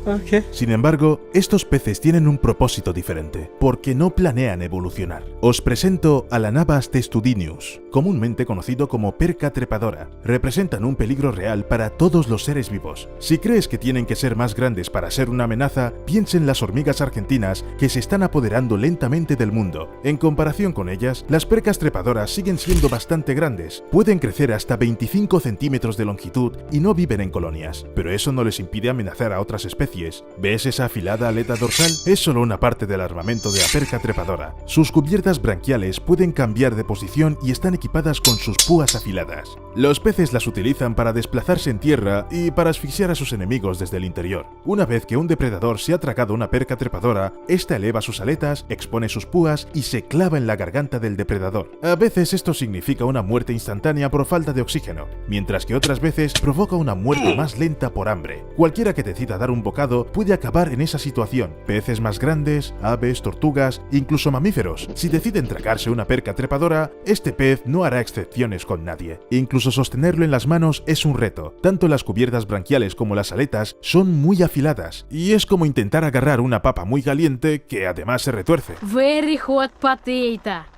Okay. Sin embargo, estos peces tienen un propósito diferente, porque no planean evolucionar. Os presento a la Navas testudinius, comúnmente conocido como perca trepadora. Representan un peligro real para todos los seres vivos. Si crees que tienen que ser más grandes para ser una amenaza, piensa en las hormigas argentinas que se están apoderando lentamente del mundo. En comparación con ellas, las percas trepadoras siguen siendo bastante grandes. Pueden crecer hasta 25 centímetros de longitud y no viven en colonias, pero eso no les impide amenazar a otras especies. ¿Ves esa afilada aleta dorsal? Es solo una parte del armamento de la perca trepadora. Sus cubiertas branquiales pueden cambiar de posición y están equipadas con sus púas afiladas. Los peces las utilizan para desplazarse en tierra y para asfixiar a sus enemigos desde el interior. Una vez que un depredador se ha tragado una perca trepadora, esta eleva sus aletas, expone sus púas y se clava en la garganta del depredador. A veces esto significa una muerte instantánea por falta de oxígeno, mientras que otras veces provoca una muerte más lenta por hambre. Cualquiera que decida dar un bocado puede acabar en esa situación. Peces más grandes, aves, tortugas, incluso mamíferos. Si deciden tragarse una perca trepadora, este pez no hará excepciones con nadie. Incluso sostenerlo en las manos es un reto. Tanto las cubiertas branquiales como las aletas son muy afiladas, y es como intentar agarrar una papa muy caliente que además se retuerce. Very hot potato.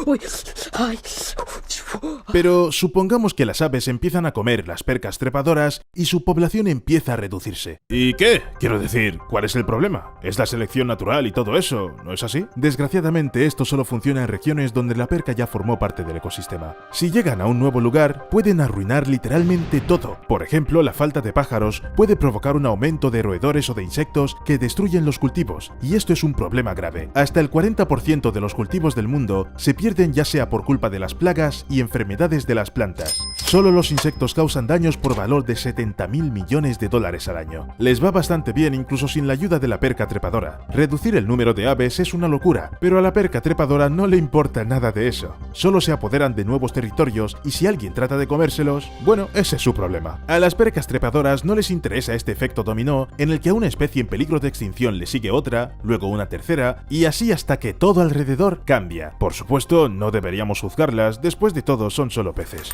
Uy, ay. Pero supongamos que las aves empiezan a comer las percas trepadoras y su población empieza a reducirse. ¿Y qué? Quiero decir, ¿cuál es el problema? Es la selección natural y todo eso, ¿no es así? Desgraciadamente esto solo funciona en regiones donde la perca ya formó parte del ecosistema. Si llegan a un nuevo lugar, pueden arruinar literalmente todo. Por ejemplo, la falta de pájaros puede provocar un aumento de roedores o de insectos que destruyen los cultivos, y esto es un problema grave. Hasta el 40% de los cultivos del mundo se pierden ya sea por culpa de las plagas y enfermedades de las plantas. Solo los insectos causan daños por valor de 70.000 millones de dólares al año. Les va bastante bien incluso sin la ayuda de la perca trepadora. Reducir el número de aves es una locura, pero a la perca trepadora no le importa nada de eso. Solo se apoderan de nuevos territorios y si alguien trata de comérselos, bueno, ese es su problema. A las percas trepadoras no les interesa este efecto dominó en el que a una especie en peligro de extinción le sigue otra, luego una tercera, y así hasta que todo alrededor cambia. Por supuesto, no deberíamos juzgarlas, después de todo son solo peces.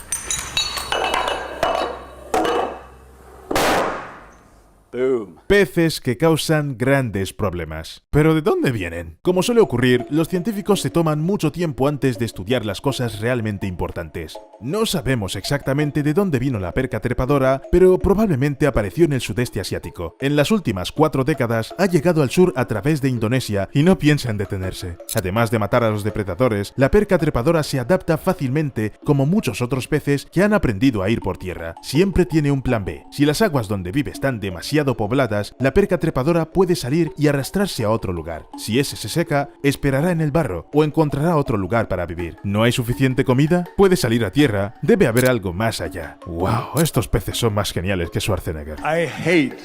Boom. Peces que causan grandes problemas. ¿Pero de dónde vienen? Como suele ocurrir, los científicos se toman mucho tiempo antes de estudiar las cosas realmente importantes. No sabemos exactamente de dónde vino la perca trepadora, pero probablemente apareció en el sudeste asiático. En las últimas 4 décadas ha llegado al sur a través de Indonesia y no piensa en detenerse. Además de matar a los depredadores, la perca trepadora se adapta fácilmente como muchos otros peces que han aprendido a ir por tierra. Siempre tiene un plan B. Si las aguas donde vive están demasiado pobladas, la perca trepadora puede salir y arrastrarse a otro lugar. Si ese se seca, esperará en el barro o encontrará otro lugar para vivir. ¿No hay suficiente comida? Puede salir a tierra. Debe haber algo más allá. ¡Wow! Estos peces son más geniales que Schwarzenegger. I hate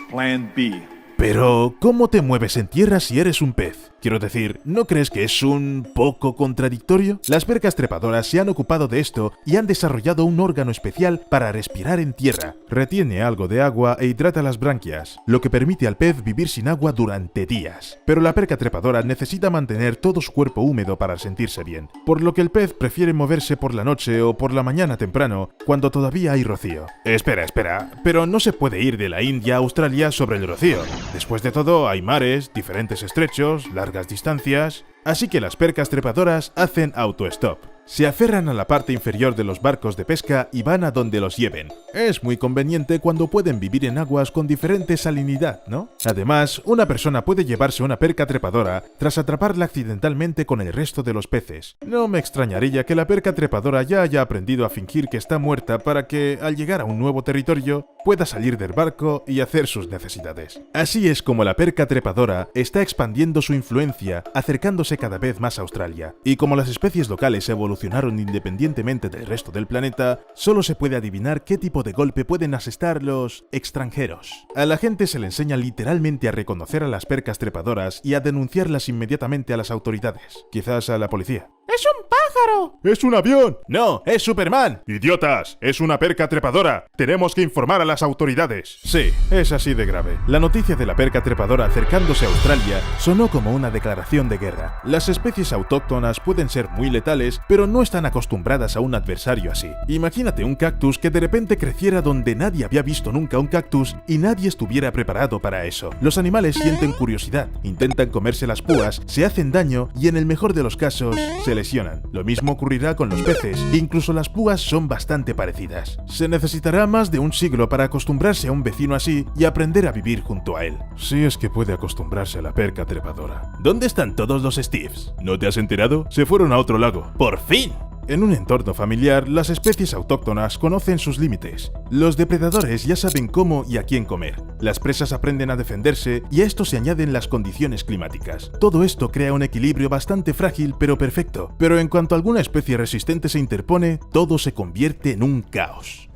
Plan B. Pero, ¿cómo te mueves en tierra si eres un pez? Quiero decir, ¿no crees que es un poco contradictorio? Las percas trepadoras se han ocupado de esto y han desarrollado un órgano especial para respirar en tierra. Retiene algo de agua e hidrata las branquias, lo que permite al pez vivir sin agua durante días. Pero la perca trepadora necesita mantener todo su cuerpo húmedo para sentirse bien, por lo que el pez prefiere moverse por la noche o por la mañana temprano, cuando todavía hay rocío. Espera, pero no se puede ir de la India a Australia sobre el rocío. Después de todo, hay mares, diferentes estrechos, largas distancias, así que las percas trepadoras hacen autostop. Se aferran a la parte inferior de los barcos de pesca y van a donde los lleven. Es muy conveniente cuando pueden vivir en aguas con diferente salinidad, ¿no? Además, una persona puede llevarse una perca trepadora tras atraparla accidentalmente con el resto de los peces. No me extrañaría que la perca trepadora ya haya aprendido a fingir que está muerta para que, al llegar a un nuevo territorio, pueda salir del barco y hacer sus necesidades. Así es como la perca trepadora está expandiendo su influencia, acercándose cada vez más a Australia. Y como las especies locales evolucionaron independientemente del resto del planeta, solo se puede adivinar qué tipo de golpe pueden asestar los extranjeros. A la gente se le enseña literalmente a reconocer a las percas trepadoras y a denunciarlas inmediatamente a las autoridades, quizás a la policía. ¡Es un pájaro! ¡Es un avión! ¡No! ¡Es Superman! ¡Idiotas! ¡Es una perca trepadora! ¡Tenemos que informar a las autoridades! Sí, es así de grave. La noticia de la perca trepadora acercándose a Australia sonó como una declaración de guerra. Las especies autóctonas pueden ser muy letales, pero no están acostumbradas a un adversario así. Imagínate un cactus que de repente creciera donde nadie había visto nunca un cactus y nadie estuviera preparado para eso. Los animales sienten curiosidad, intentan comerse las púas, se hacen daño y en el mejor de los casos se lesionan. Lo mismo ocurrirá con los peces, incluso las púas son bastante parecidas. Se necesitará más de un siglo para acostumbrarse a un vecino así y aprender a vivir junto a él. Si es que puede acostumbrarse a la perca trepadora. ¿Dónde están todos los Steves? ¿No te has enterado? Se fueron a otro lago. ¡Por fin! En un entorno familiar, las especies autóctonas conocen sus límites. Los depredadores ya saben cómo y a quién comer. Las presas aprenden a defenderse y a esto se añaden las condiciones climáticas. Todo esto crea un equilibrio bastante frágil pero perfecto. Pero en cuanto alguna especie resistente se interpone, todo se convierte en un caos.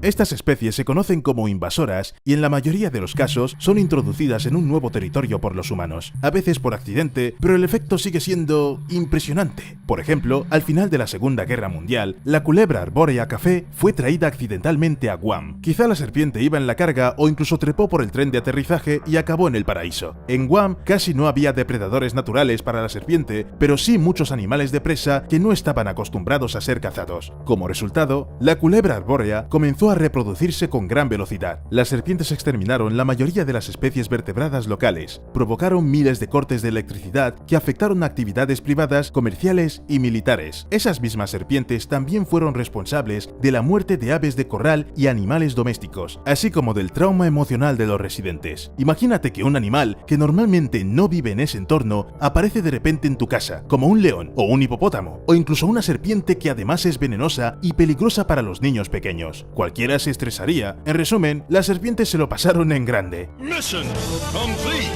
Estas especies se conocen como invasoras y en la mayoría de los casos son introducidas en un nuevo territorio por los humanos, a veces por accidente, pero el efecto sigue siendo impresionante. Por ejemplo, al final de la Segunda Guerra Mundial, la culebra arbórea café fue traída accidentalmente a Guam. Quizá la serpiente iba en la carga o incluso trepó por el tren de aterrizaje y acabó en el paraíso. En Guam casi no había depredadores naturales para la serpiente, pero sí muchos animales de presa que no estaban acostumbrados a ser cazados. Como resultado, la culebra arbórea comenzó a reproducirse con gran velocidad. Las serpientes exterminaron la mayoría de las especies vertebradas locales, provocaron miles de cortes de electricidad que afectaron a actividades privadas, comerciales y militares. Esas mismas serpientes también fueron responsables de la muerte de aves de corral y animales domésticos, así como del trauma emocional de los residentes. Imagínate que un animal que normalmente no vive en ese entorno aparece de repente en tu casa, como un león o un hipopótamo, o incluso una serpiente que además es venenosa y peligrosa para los niños pequeños. Cualquiera se estresaría. En resumen, las serpientes se lo pasaron en grande. Mission complete.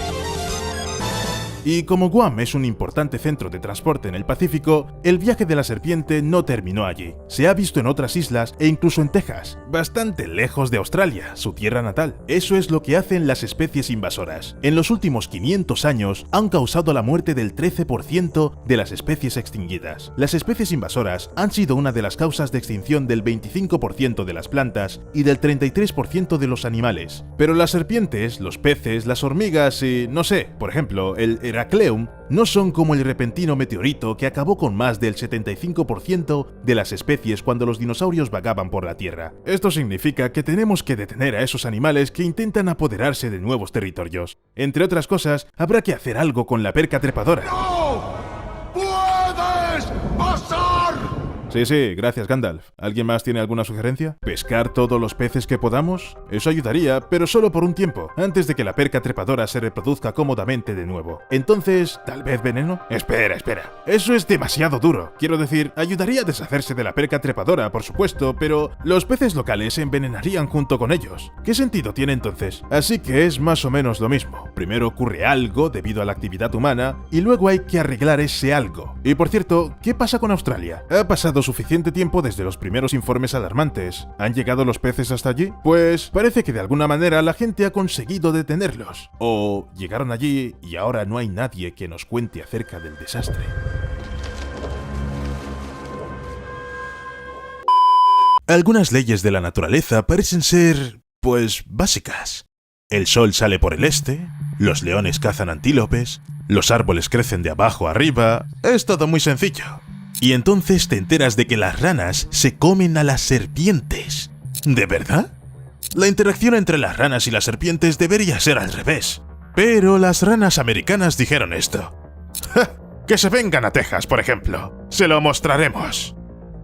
Y como Guam es un importante centro de transporte en el Pacífico, el viaje de la serpiente no terminó allí. Se ha visto en otras islas e incluso en Texas, bastante lejos de Australia, su tierra natal. Eso es lo que hacen las especies invasoras. En los últimos 500 años han causado la muerte del 13% de las especies extinguidas. Las especies invasoras han sido una de las causas de extinción del 25% de las plantas y del 33% de los animales. Pero las serpientes, los peces, las hormigas y, no sé, por ejemplo, el Heracleum, no son como el repentino meteorito que acabó con más del 75% de las especies cuando los dinosaurios vagaban por la Tierra. Esto significa que tenemos que detener a esos animales que intentan apoderarse de nuevos territorios. Entre otras cosas, habrá que hacer algo con la perca trepadora. ¡No puedes pasar! Sí, gracias Gandalf. ¿Alguien más tiene alguna sugerencia? ¿Pescar todos los peces que podamos? Eso ayudaría, pero solo por un tiempo, antes de que la perca trepadora se reproduzca cómodamente de nuevo. Entonces, ¿tal vez veneno? Espera. Eso es demasiado duro. Quiero decir, ayudaría a deshacerse de la perca trepadora, por supuesto, pero los peces locales se envenenarían junto con ellos. ¿Qué sentido tiene entonces? Así que es más o menos lo mismo. Primero ocurre algo debido a la actividad humana, y luego hay que arreglar ese algo. Y por cierto, ¿qué pasa con Australia? Ha pasado pasado suficiente tiempo desde los primeros informes alarmantes. ¿Han llegado los peces hasta allí? Pues parece que de alguna manera la gente ha conseguido detenerlos. O llegaron allí y ahora no hay nadie que nos cuente acerca del desastre. Algunas leyes de la naturaleza parecen ser, pues, básicas. El sol sale por el este, los leones cazan antílopes, los árboles crecen de abajo a arriba, es todo muy sencillo. Y entonces te enteras de que las ranas se comen a las serpientes. ¿De verdad? La interacción entre las ranas y las serpientes debería ser al revés. Pero las ranas americanas dijeron esto. ¡Ja! Que se vengan a Texas, por ejemplo. Se lo mostraremos.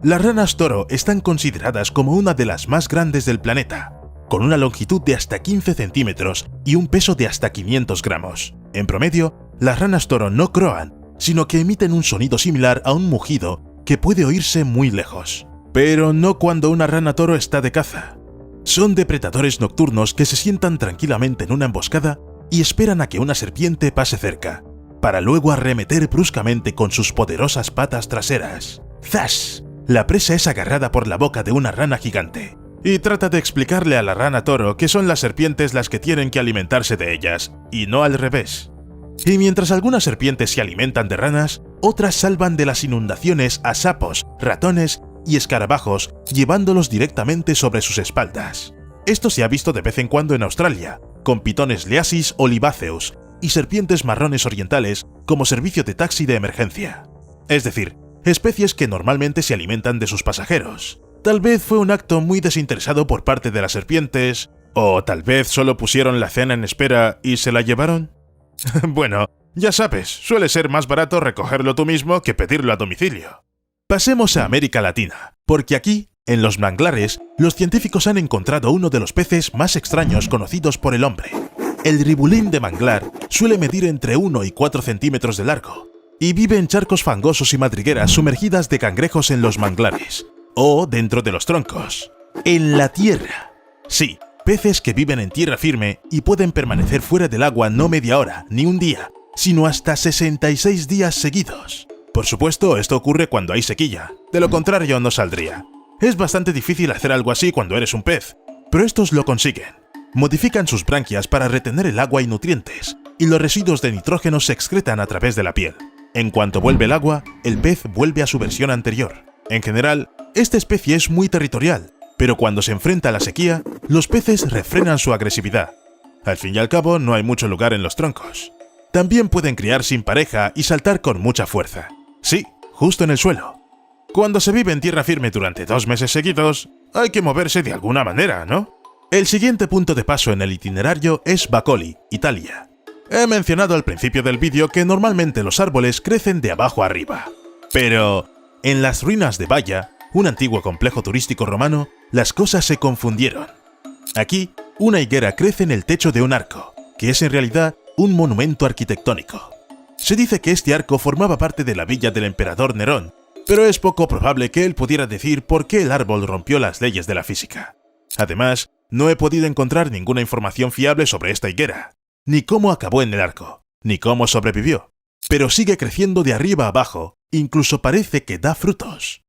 Las ranas toro están consideradas como una de las más grandes del planeta, con una longitud de hasta 15 centímetros y un peso de hasta 500 gramos. En promedio, las ranas toro no croan, sino que emiten un sonido similar a un mugido que puede oírse muy lejos. Pero no cuando una rana toro está de caza. Son depredadores nocturnos que se sientan tranquilamente en una emboscada y esperan a que una serpiente pase cerca, para luego arremeter bruscamente con sus poderosas patas traseras. ¡Zas! La presa es agarrada por la boca de una rana gigante, y trata de explicarle a la rana toro que son las serpientes las que tienen que alimentarse de ellas, y no al revés. Y mientras algunas serpientes se alimentan de ranas, otras salvan de las inundaciones a sapos, ratones y escarabajos, llevándolos directamente sobre sus espaldas. Esto se ha visto de vez en cuando en Australia, con pitones Liasis olivaceus y serpientes marrones orientales como servicio de taxi de emergencia. Es decir, especies que normalmente se alimentan de sus pasajeros. Tal vez fue un acto muy desinteresado por parte de las serpientes, o tal vez solo pusieron la cena en espera y se la llevaron. Bueno, ya sabes, suele ser más barato recogerlo tú mismo que pedirlo a domicilio. Pasemos a América Latina, porque aquí, en los manglares, los científicos han encontrado uno de los peces más extraños conocidos por el hombre. El ribulín de manglar suele medir entre 1 y 4 centímetros de largo, y vive en charcos fangosos y madrigueras sumergidas de cangrejos en los manglares, o dentro de los troncos. En la tierra. Sí, peces que viven en tierra firme y pueden permanecer fuera del agua no media hora, ni un día, sino hasta 66 días seguidos. Por supuesto, esto ocurre cuando hay sequía, de lo contrario no saldría. Es bastante difícil hacer algo así cuando eres un pez, pero estos lo consiguen. Modifican sus branquias para retener el agua y nutrientes, y los residuos de nitrógeno se excretan a través de la piel. En cuanto vuelve el agua, el pez vuelve a su versión anterior. En general, esta especie es muy territorial, pero cuando se enfrenta a la sequía, los peces refrenan su agresividad. Al fin y al cabo, no hay mucho lugar en los troncos. También pueden criar sin pareja y saltar con mucha fuerza. Sí, justo en el suelo. Cuando se vive en tierra firme durante 2 meses seguidos, hay que moverse de alguna manera, ¿no? El siguiente punto de paso en el itinerario es Bacoli, Italia. He mencionado al principio del vídeo que normalmente los árboles crecen de abajo a arriba. Pero en las ruinas de Baia, un antiguo complejo turístico romano, las cosas se confundieron. Aquí, una higuera crece en el techo de un arco, que es en realidad un monumento arquitectónico. Se dice que este arco formaba parte de la villa del emperador Nerón, pero es poco probable que él pudiera decir por qué el árbol rompió las leyes de la física. Además, no he podido encontrar ninguna información fiable sobre esta higuera, ni cómo acabó en el arco, ni cómo sobrevivió. Pero sigue creciendo de arriba a abajo, incluso parece que da frutos.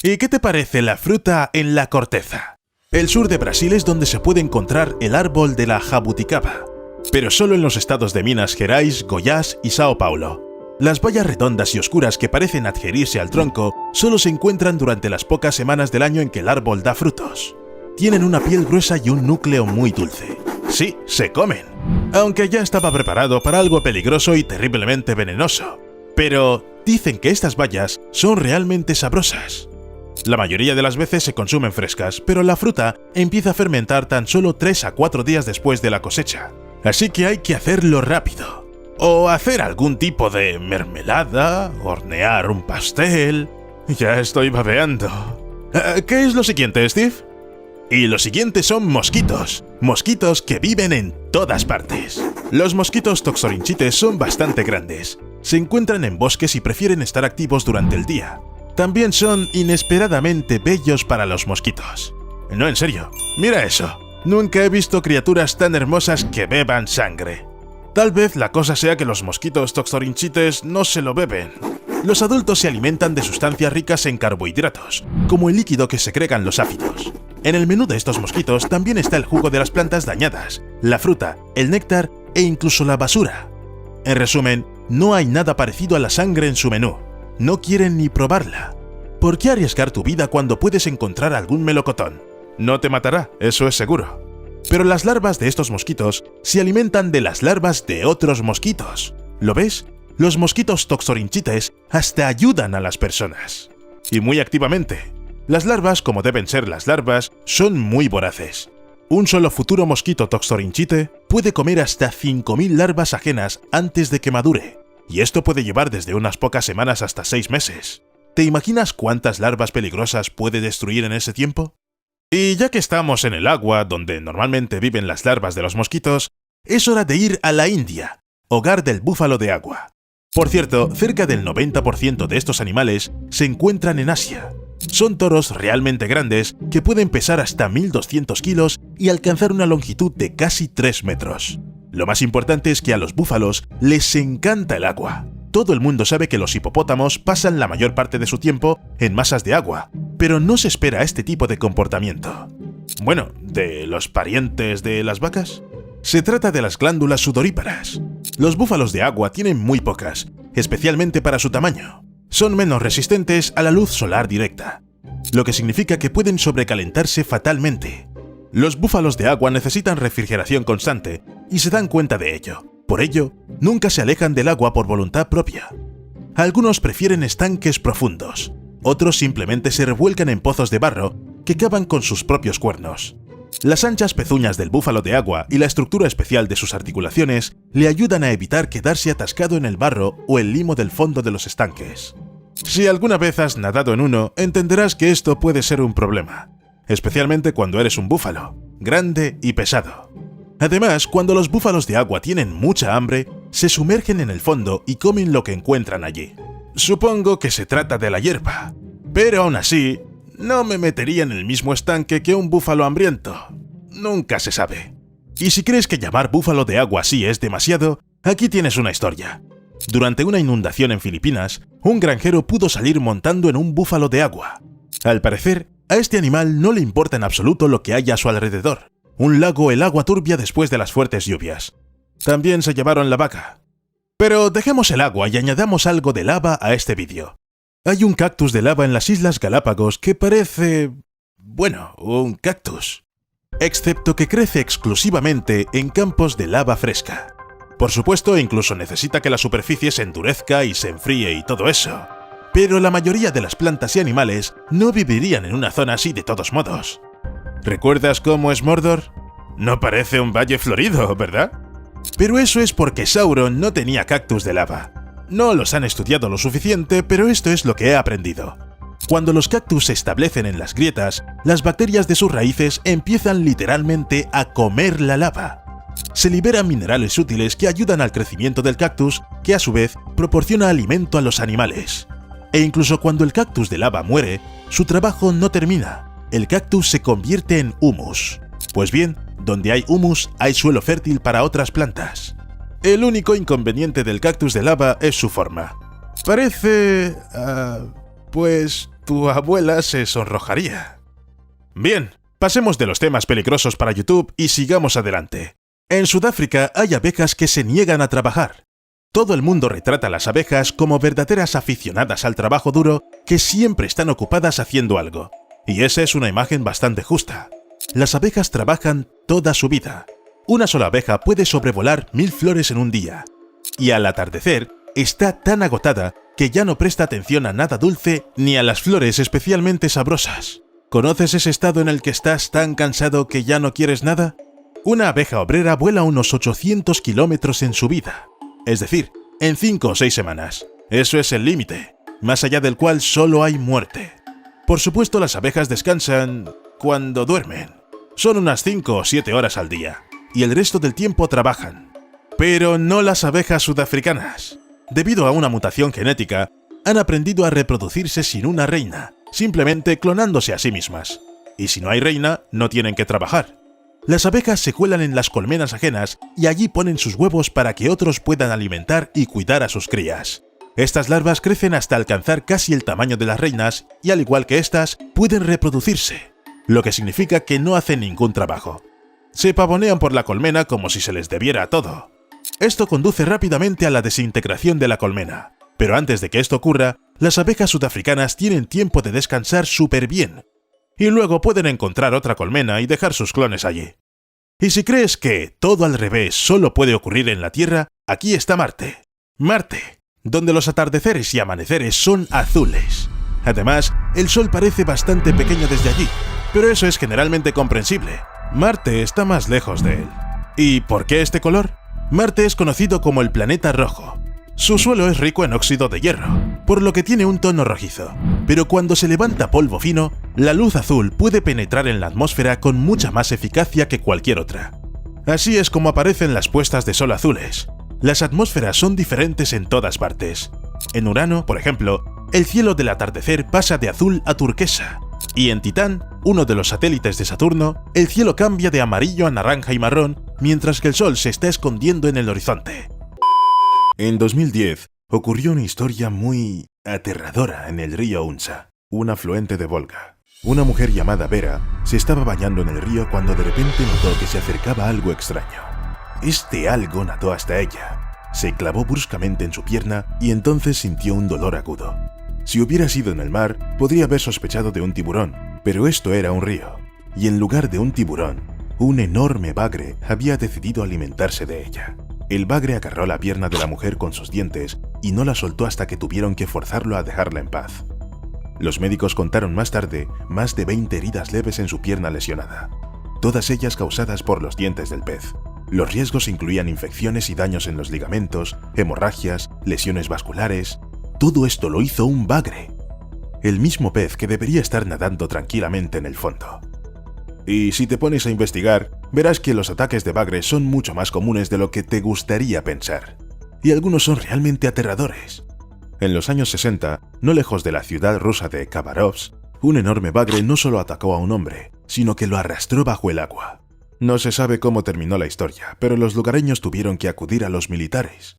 ¿Y qué te parece la fruta en la corteza? El sur de Brasil es donde se puede encontrar el árbol de la jabuticaba, pero solo en los estados de Minas Gerais, Goiás y Sao Paulo. Las bayas redondas y oscuras que parecen adherirse al tronco solo se encuentran durante las pocas semanas del año en que el árbol da frutos. Tienen una piel gruesa y un núcleo muy dulce. Sí, se comen. Aunque ya estaba preparado para algo peligroso y terriblemente venenoso. Pero dicen que estas bayas son realmente sabrosas. La mayoría de las veces se consumen frescas, pero la fruta empieza a fermentar tan solo 3 a 4 días después de la cosecha. Así que hay que hacerlo rápido. O hacer algún tipo de mermelada, hornear un pastel... Ya estoy babeando. ¿Qué es lo siguiente, Steve? Y lo siguiente son mosquitos. Mosquitos que viven en todas partes. Los mosquitos toxorinchites son bastante grandes. Se encuentran en bosques y prefieren estar activos durante el día. También son inesperadamente bellos para los mosquitos. No, en serio, mira eso. Nunca he visto criaturas tan hermosas que beban sangre. Tal vez la cosa sea que los mosquitos toxorinchites no se lo beben. Los adultos se alimentan de sustancias ricas en carbohidratos, como el líquido que secretan los áfidos. En el menú de estos mosquitos también está el jugo de las plantas dañadas, la fruta, el néctar e incluso la basura. En resumen, no hay nada parecido a la sangre en su menú. No quieren ni probarla. ¿Por qué arriesgar tu vida cuando puedes encontrar algún melocotón? No te matará, eso es seguro. Pero las larvas de estos mosquitos se alimentan de las larvas de otros mosquitos. ¿Lo ves? Los mosquitos toxorynchites hasta ayudan a las personas. Y muy activamente. Las larvas, como deben ser las larvas, son muy voraces. Un solo futuro mosquito toxorynchite puede comer hasta 5.000 larvas ajenas antes de que madure. Y esto puede llevar desde unas pocas semanas hasta 6 meses. ¿Te imaginas cuántas larvas peligrosas puede destruir en ese tiempo? Y ya que estamos en el agua, donde normalmente viven las larvas de los mosquitos, es hora de ir a la India, hogar del búfalo de agua. Por cierto, cerca del 90% de estos animales se encuentran en Asia. Son toros realmente grandes que pueden pesar hasta 1.200 kilos y alcanzar una longitud de casi 3 metros. Lo más importante es que a los búfalos les encanta el agua. Todo el mundo sabe que los hipopótamos pasan la mayor parte de su tiempo en masas de agua, pero no se espera este tipo de comportamiento. Bueno, ¿de los parientes de las vacas? Se trata de las glándulas sudoríparas. Los búfalos de agua tienen muy pocas, especialmente para su tamaño. Son menos resistentes a la luz solar directa, lo que significa que pueden sobrecalentarse fatalmente. Los búfalos de agua necesitan refrigeración constante y se dan cuenta de ello. Por ello, nunca se alejan del agua por voluntad propia. Algunos prefieren estanques profundos, otros simplemente se revuelcan en pozos de barro que cavan con sus propios cuernos. Las anchas pezuñas del búfalo de agua y la estructura especial de sus articulaciones le ayudan a evitar quedarse atascado en el barro o el limo del fondo de los estanques. Si alguna vez has nadado en uno, entenderás que esto puede ser un problema, especialmente cuando eres un búfalo, grande y pesado. Además, cuando los búfalos de agua tienen mucha hambre, se sumergen en el fondo y comen lo que encuentran allí. Supongo que se trata de la hierba, pero aún así, no me metería en el mismo estanque que un búfalo hambriento. Nunca se sabe. Y si crees que llamar búfalo de agua así es demasiado, aquí tienes una historia. Durante una inundación en Filipinas, un granjero pudo salir montando en un búfalo de agua. Al parecer, a este animal no le importa en absoluto lo que haya a su alrededor. Un lago o el agua turbia después de las fuertes lluvias. También se llevaron la vaca. Pero dejemos el agua y añadamos algo de lava a este vídeo. Hay un cactus de lava en las Islas Galápagos que parece... bueno, un cactus. Excepto que crece exclusivamente en campos de lava fresca. Por supuesto, incluso necesita que la superficie se endurezca y se enfríe y todo eso. Pero la mayoría de las plantas y animales no vivirían en una zona así de todos modos. ¿Recuerdas cómo es Mordor? No parece un valle florido, ¿verdad? Pero eso es porque Sauron no tenía cactus de lava. No los han estudiado lo suficiente, pero esto es lo que he aprendido. Cuando los cactus se establecen en las grietas, las bacterias de sus raíces empiezan literalmente a comer la lava. Se liberan minerales útiles que ayudan al crecimiento del cactus, que a su vez proporciona alimento a los animales. E incluso cuando el cactus de lava muere, su trabajo no termina. El cactus se convierte en humus. Pues bien, donde hay humus hay suelo fértil para otras plantas. El único inconveniente del cactus de lava es su forma. Parece... pues tu abuela se sonrojaría. Bien, pasemos de los temas peligrosos para YouTube y sigamos adelante. En Sudáfrica hay abejas que se niegan a trabajar. Todo el mundo retrata a las abejas como verdaderas aficionadas al trabajo duro que siempre están ocupadas haciendo algo. Y esa es una imagen bastante justa. Las abejas trabajan toda su vida. Una sola abeja puede sobrevolar 1000 flores en un día. Y al atardecer, está tan agotada que ya no presta atención a nada dulce ni a las flores especialmente sabrosas. ¿Conoces ese estado en el que estás tan cansado que ya no quieres nada? Una abeja obrera vuela unos 800 kilómetros en su vida. Es decir, en 5 o 6 semanas. Eso es el límite, más allá del cual solo hay muerte. Por supuesto, las abejas descansan cuando duermen. Son unas 5 o 7 horas al día, y el resto del tiempo trabajan. Pero no las abejas sudafricanas. Debido a una mutación genética, han aprendido a reproducirse sin una reina, simplemente clonándose a sí mismas. Y si no hay reina, no tienen que trabajar. Las abejas se cuelan en las colmenas ajenas y allí ponen sus huevos para que otros puedan alimentar y cuidar a sus crías. Estas larvas crecen hasta alcanzar casi el tamaño de las reinas y, al igual que estas, pueden reproducirse, lo que significa que no hacen ningún trabajo. Se pavonean por la colmena como si se les debiera todo. Esto conduce rápidamente a la desintegración de la colmena, pero antes de que esto ocurra, las abejas sudafricanas tienen tiempo de descansar súper bien, y luego pueden encontrar otra colmena y dejar sus clones allí. Y si crees que todo al revés solo puede ocurrir en la Tierra, aquí está Marte. Marte, donde los atardeceres y amaneceres son azules. Además, el Sol parece bastante pequeño desde allí, pero eso es generalmente comprensible. Marte está más lejos de él. ¿Y por qué este color? Marte es conocido como el planeta rojo. Su suelo es rico en óxido de hierro, por lo que tiene un tono rojizo. Pero cuando se levanta polvo fino, la luz azul puede penetrar en la atmósfera con mucha más eficacia que cualquier otra. Así es como aparecen las puestas de sol azules. Las atmósferas son diferentes en todas partes. En Urano, por ejemplo, el cielo del atardecer pasa de azul a turquesa. Y en Titán, uno de los satélites de Saturno, el cielo cambia de amarillo a naranja y marrón, mientras que el Sol se está escondiendo en el horizonte. En 2010, ocurrió una historia muy aterradora en el río Unsa, un afluente de Volga. Una mujer llamada Vera se estaba bañando en el río cuando de repente notó que se acercaba algo extraño. Este algo nadó hasta ella, se clavó bruscamente en su pierna y entonces sintió un dolor agudo. Si hubiera sido en el mar, podría haber sospechado de un tiburón, pero esto era un río, y en lugar de un tiburón, un enorme bagre había decidido alimentarse de ella. El bagre agarró la pierna de la mujer con sus dientes y no la soltó hasta que tuvieron que forzarlo a dejarla en paz. Los médicos contaron más tarde más de 20 heridas leves en su pierna lesionada, todas ellas causadas por los dientes del pez. Los riesgos incluían infecciones y daños en los ligamentos, hemorragias, lesiones vasculares. Todo esto lo hizo un bagre, el mismo pez que debería estar nadando tranquilamente en el fondo. Y si te pones a investigar, verás que los ataques de bagres son mucho más comunes de lo que te gustaría pensar, y algunos son realmente aterradores. En los años 60, no lejos de la ciudad rusa de Khabarovsk, un enorme bagre no solo atacó a un hombre, sino que lo arrastró bajo el agua. No se sabe cómo terminó la historia, pero los lugareños tuvieron que acudir a los militares.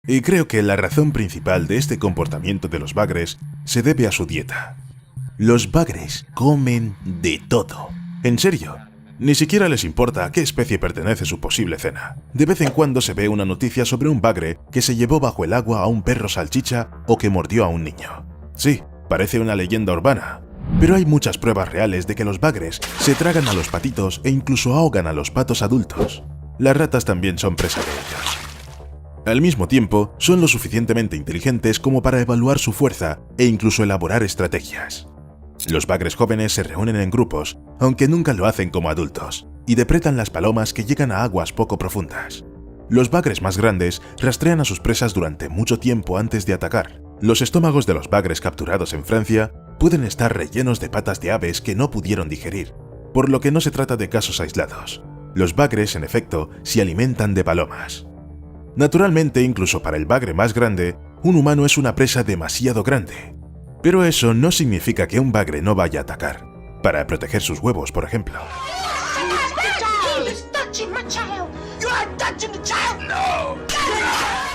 Y creo que la razón principal de este comportamiento de los bagres se debe a su dieta. Los bagres comen de todo. En serio, ni siquiera les importa a qué especie pertenece su posible cena. De vez en cuando se ve una noticia sobre un bagre que se llevó bajo el agua a un perro salchicha o que mordió a un niño. Sí, parece una leyenda urbana, pero hay muchas pruebas reales de que los bagres se tragan a los patitos e incluso ahogan a los patos adultos. Las ratas también son presa de ellos. Al mismo tiempo, son lo suficientemente inteligentes como para evaluar su fuerza e incluso elaborar estrategias. Los bagres jóvenes se reúnen en grupos, aunque nunca lo hacen como adultos, y depredan las palomas que llegan a aguas poco profundas. Los bagres más grandes rastrean a sus presas durante mucho tiempo antes de atacar. Los estómagos de los bagres capturados en Francia pueden estar rellenos de patas de aves que no pudieron digerir, por lo que no se trata de casos aislados. Los bagres, en efecto, se alimentan de palomas. Naturalmente, incluso para el bagre más grande, un humano es una presa demasiado grande. Pero eso no significa que un bagre no vaya a atacar, para proteger sus huevos, por ejemplo.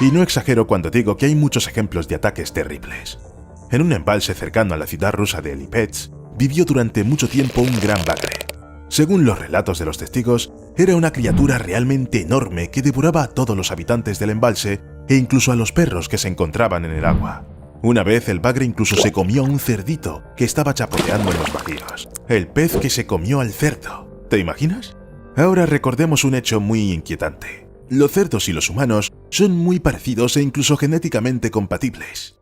Y no exagero cuando digo que hay muchos ejemplos de ataques terribles. En un embalse cercano a la ciudad rusa de Lipetsk, vivió durante mucho tiempo un gran bagre. Según los relatos de los testigos, era una criatura realmente enorme que devoraba a todos los habitantes del embalse e incluso a los perros que se encontraban en el agua. Una vez el bagre incluso se comió a un cerdito que estaba chapoteando en los bajíos. El pez que se comió al cerdo. ¿Te imaginas? Ahora recordemos un hecho muy inquietante. Los cerdos y los humanos son muy parecidos e incluso genéticamente compatibles.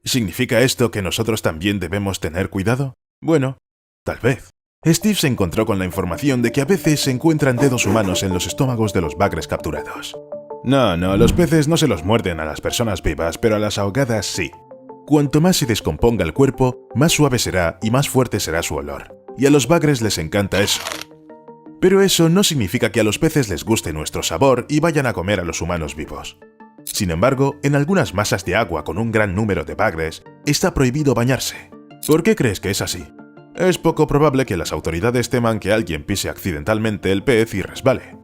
¿Significa esto que nosotros también debemos tener cuidado? Bueno, tal vez. Steve se encontró con la información de que a veces se encuentran dedos humanos en los estómagos de los bagres capturados. No, los peces no se los muerden a las personas vivas, pero a las ahogadas sí. Cuanto más se descomponga el cuerpo, más suave será y más fuerte será su olor. Y a los bagres les encanta eso. Pero eso no significa que a los peces les guste nuestro sabor y vayan a comer a los humanos vivos. Sin embargo, en algunas masas de agua con un gran número de bagres, está prohibido bañarse. ¿Por qué crees que es así? Es poco probable que las autoridades teman que alguien pise accidentalmente el pez y resbale.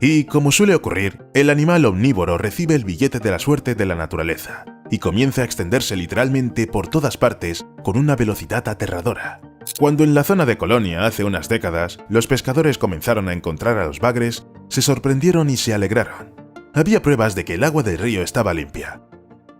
Y, como suele ocurrir, el animal omnívoro recibe el billete de la suerte de la naturaleza, y comienza a extenderse literalmente por todas partes con una velocidad aterradora. Cuando en la zona de Colonia hace unas décadas los pescadores comenzaron a encontrar a los bagres, se sorprendieron y se alegraron. Había pruebas de que el agua del río estaba limpia.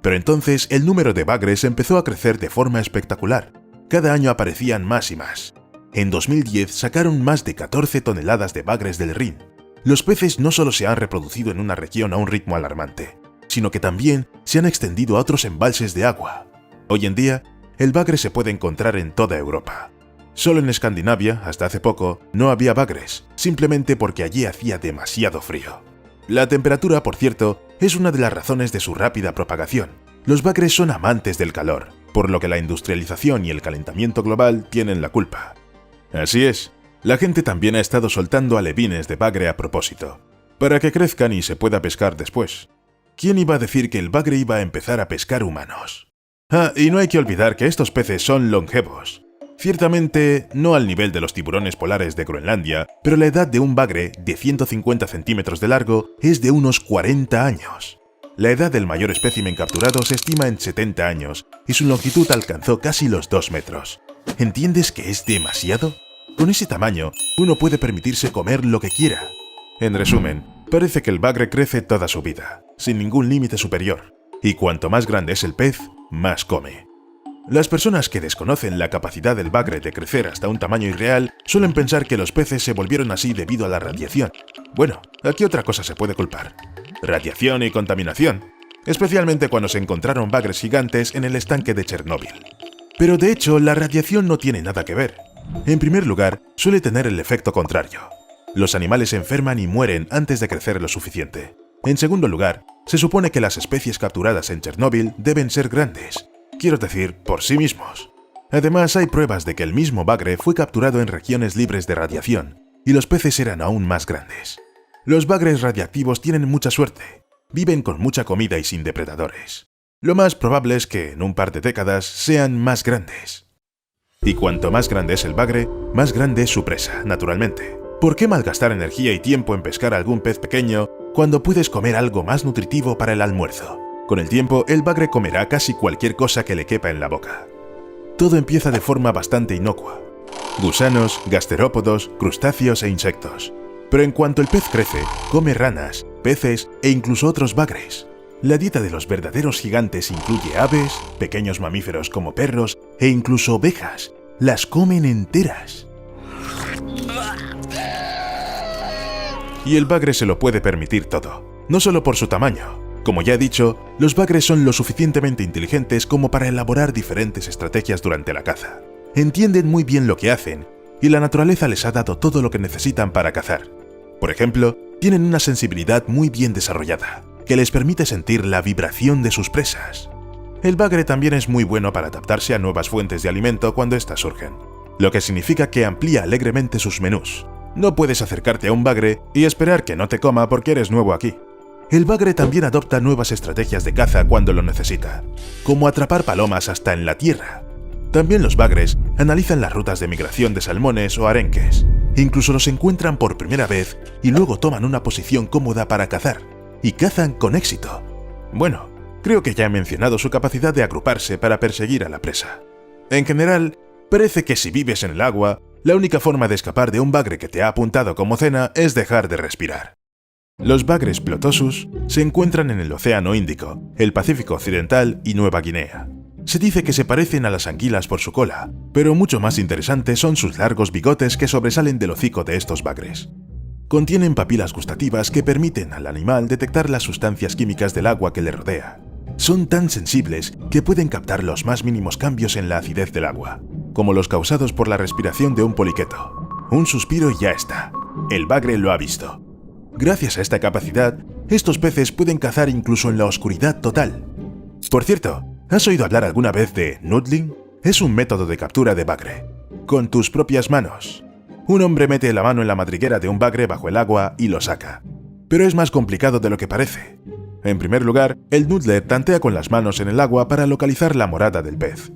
Pero entonces el número de bagres empezó a crecer de forma espectacular. Cada año aparecían más y más. En 2010 sacaron más de 14 toneladas de bagres del Rin. Los peces no solo se han reproducido en una región a un ritmo alarmante, sino que también se han extendido a otros embalses de agua. Hoy en día, el bagre se puede encontrar en toda Europa. Solo en Escandinavia, hasta hace poco, no había bagres, simplemente porque allí hacía demasiado frío. La temperatura, por cierto, es una de las razones de su rápida propagación. Los bagres son amantes del calor, por lo que la industrialización y el calentamiento global tienen la culpa. Así es, la gente también ha estado soltando alevines de bagre a propósito, para que crezcan y se pueda pescar después. ¿Quién iba a decir que el bagre iba a empezar a pescar humanos? Ah, y no hay que olvidar que estos peces son longevos. Ciertamente, no al nivel de los tiburones polares de Groenlandia, pero la edad de un bagre de 150 centímetros de largo es de unos 40 años. La edad del mayor espécimen capturado se estima en 70 años y su longitud alcanzó casi los 2 metros. ¿Entiendes que es demasiado? Con ese tamaño, uno puede permitirse comer lo que quiera. En resumen, parece que el bagre crece toda su vida, sin ningún límite superior, y cuanto más grande es el pez, más come. Las personas que desconocen la capacidad del bagre de crecer hasta un tamaño irreal suelen pensar que los peces se volvieron así debido a la radiación. Bueno, aquí otra cosa se puede culpar. Radiación y contaminación, especialmente cuando se encontraron bagres gigantes en el estanque de Chernóbil. Pero de hecho, la radiación no tiene nada que ver. En primer lugar, suele tener el efecto contrario. Los animales se enferman y mueren antes de crecer lo suficiente. En segundo lugar, se supone que las especies capturadas en Chernóbil deben ser grandes. Quiero decir, por sí mismos. Además, hay pruebas de que el mismo bagre fue capturado en regiones libres de radiación, y los peces eran aún más grandes. Los bagres radiactivos tienen mucha suerte. Viven con mucha comida y sin depredadores. Lo más probable es que en un par de décadas sean más grandes. Y cuanto más grande es el bagre, más grande es su presa, naturalmente. ¿Por qué malgastar energía y tiempo en pescar algún pez pequeño cuando puedes comer algo más nutritivo para el almuerzo? Con el tiempo, el bagre comerá casi cualquier cosa que le quepa en la boca. Todo empieza de forma bastante inocua. Gusanos, gasterópodos, crustáceos e insectos. Pero en cuanto el pez crece, come ranas, peces e incluso otros bagres. La dieta de los verdaderos gigantes incluye aves, pequeños mamíferos como perros e incluso ovejas. Las comen enteras. Y el bagre se lo puede permitir todo, no solo por su tamaño. Como ya he dicho, los bagres son lo suficientemente inteligentes como para elaborar diferentes estrategias durante la caza. Entienden muy bien lo que hacen, y la naturaleza les ha dado todo lo que necesitan para cazar. Por ejemplo, tienen una sensibilidad muy bien desarrollada, que les permite sentir la vibración de sus presas. El bagre también es muy bueno para adaptarse a nuevas fuentes de alimento cuando éstas surgen, lo que significa que amplía alegremente sus menús. No puedes acercarte a un bagre y esperar que no te coma porque eres nuevo aquí. El bagre también adopta nuevas estrategias de caza cuando lo necesita, como atrapar palomas hasta en la tierra. También los bagres analizan las rutas de migración de salmones o arenques. Incluso los encuentran por primera vez y luego toman una posición cómoda para cazar, y cazan con éxito. Bueno, creo que ya he mencionado su capacidad de agruparse para perseguir a la presa. En general, parece que si vives en el agua, la única forma de escapar de un bagre que te ha apuntado como cena es dejar de respirar. Los bagres plotosus se encuentran en el Océano Índico, el Pacífico Occidental y Nueva Guinea. Se dice que se parecen a las anguilas por su cola, pero mucho más interesantes son sus largos bigotes que sobresalen del hocico de estos bagres. Contienen papilas gustativas que permiten al animal detectar las sustancias químicas del agua que le rodea. Son tan sensibles que pueden captar los más mínimos cambios en la acidez del agua, como los causados por la respiración de un poliqueto. Un suspiro y ya está. El bagre lo ha visto. Gracias a esta capacidad, estos peces pueden cazar incluso en la oscuridad total. Por cierto, ¿has oído hablar alguna vez de noodling? Es un método de captura de bagre. Con tus propias manos. Un hombre mete la mano en la madriguera de un bagre bajo el agua y lo saca. Pero es más complicado de lo que parece. En primer lugar, el noodler tantea con las manos en el agua para localizar la morada del pez.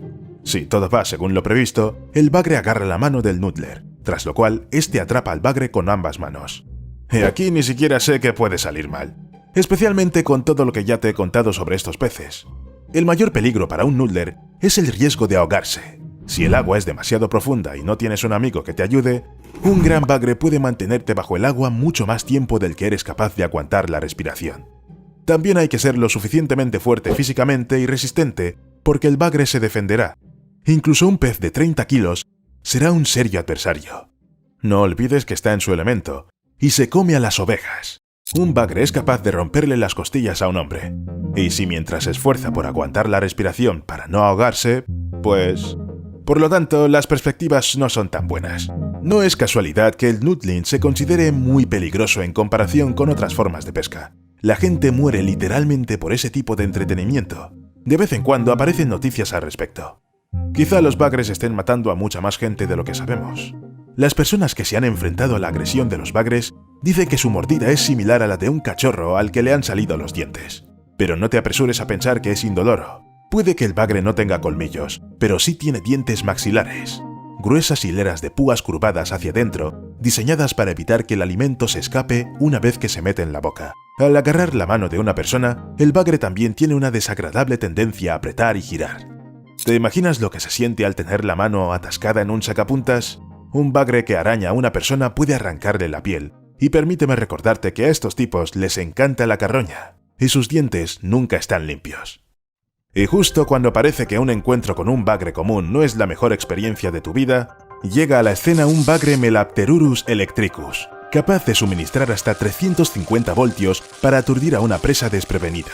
Si todo va según lo previsto, el bagre agarra la mano del noodler, tras lo cual este atrapa al bagre con ambas manos. Y aquí ni siquiera sé qué puede salir mal, especialmente con todo lo que ya te he contado sobre estos peces. El mayor peligro para un noodler es el riesgo de ahogarse. Si el agua es demasiado profunda y no tienes un amigo que te ayude, un gran bagre puede mantenerte bajo el agua mucho más tiempo del que eres capaz de aguantar la respiración. También hay que ser lo suficientemente fuerte físicamente y resistente, porque el bagre se defenderá. Incluso un pez de 30 kilos será un serio adversario. No olvides que está en su elemento, y se come a las ovejas. Un bagre es capaz de romperle las costillas a un hombre. Y si mientras se esfuerza por aguantar la respiración para no ahogarse, pues... Por lo tanto, las perspectivas no son tan buenas. No es casualidad que el noodling se considere muy peligroso en comparación con otras formas de pesca. La gente muere literalmente por ese tipo de entretenimiento. De vez en cuando aparecen noticias al respecto. Quizá los bagres estén matando a mucha más gente de lo que sabemos. Las personas que se han enfrentado a la agresión de los bagres dicen que su mordida es similar a la de un cachorro al que le han salido los dientes. Pero no te apresures a pensar que es indoloro. Puede que el bagre no tenga colmillos, pero sí tiene dientes maxilares. Gruesas hileras de púas curvadas hacia adentro, diseñadas para evitar que el alimento se escape una vez que se mete en la boca. Al agarrar la mano de una persona, el bagre también tiene una desagradable tendencia a apretar y girar. ¿Te imaginas lo que se siente al tener la mano atascada en un sacapuntas? Un bagre que araña a una persona puede arrancarle la piel, y permíteme recordarte que a estos tipos les encanta la carroña, y sus dientes nunca están limpios. Y justo cuando parece que un encuentro con un bagre común no es la mejor experiencia de tu vida, llega a la escena un bagre Melapterurus electricus, capaz de suministrar hasta 350 voltios para aturdir a una presa desprevenida.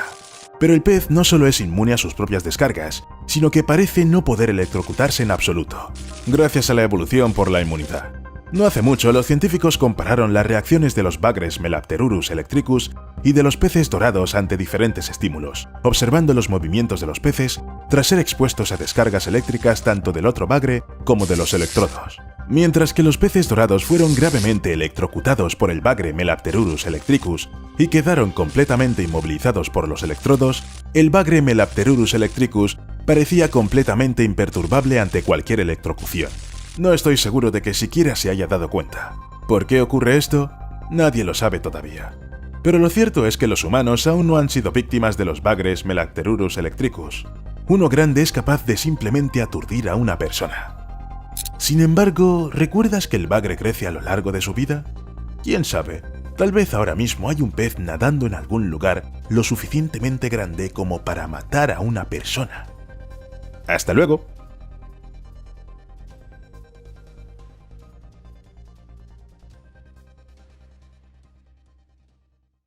Pero el pez no solo es inmune a sus propias descargas, sino que parece no poder electrocutarse en absoluto, gracias a la evolución por la inmunidad. No hace mucho, los científicos compararon las reacciones de los bagres Melapterurus electricus y de los peces dorados ante diferentes estímulos, observando los movimientos de los peces tras ser expuestos a descargas eléctricas tanto del otro bagre como de los electrodos. Mientras que los peces dorados fueron gravemente electrocutados por el bagre Melapterurus electricus y quedaron completamente inmovilizados por los electrodos, el bagre Melapterurus electricus parecía completamente imperturbable ante cualquier electrocución. No estoy seguro de que siquiera se haya dado cuenta. ¿Por qué ocurre esto? Nadie lo sabe todavía. Pero lo cierto es que los humanos aún no han sido víctimas de los bagres Melapterurus electricus. Uno grande es capaz de simplemente aturdir a una persona. Sin embargo, ¿recuerdas que el bagre crece a lo largo de su vida? ¿Quién sabe? Tal vez ahora mismo hay un pez nadando en algún lugar lo suficientemente grande como para matar a una persona. ¡Hasta luego!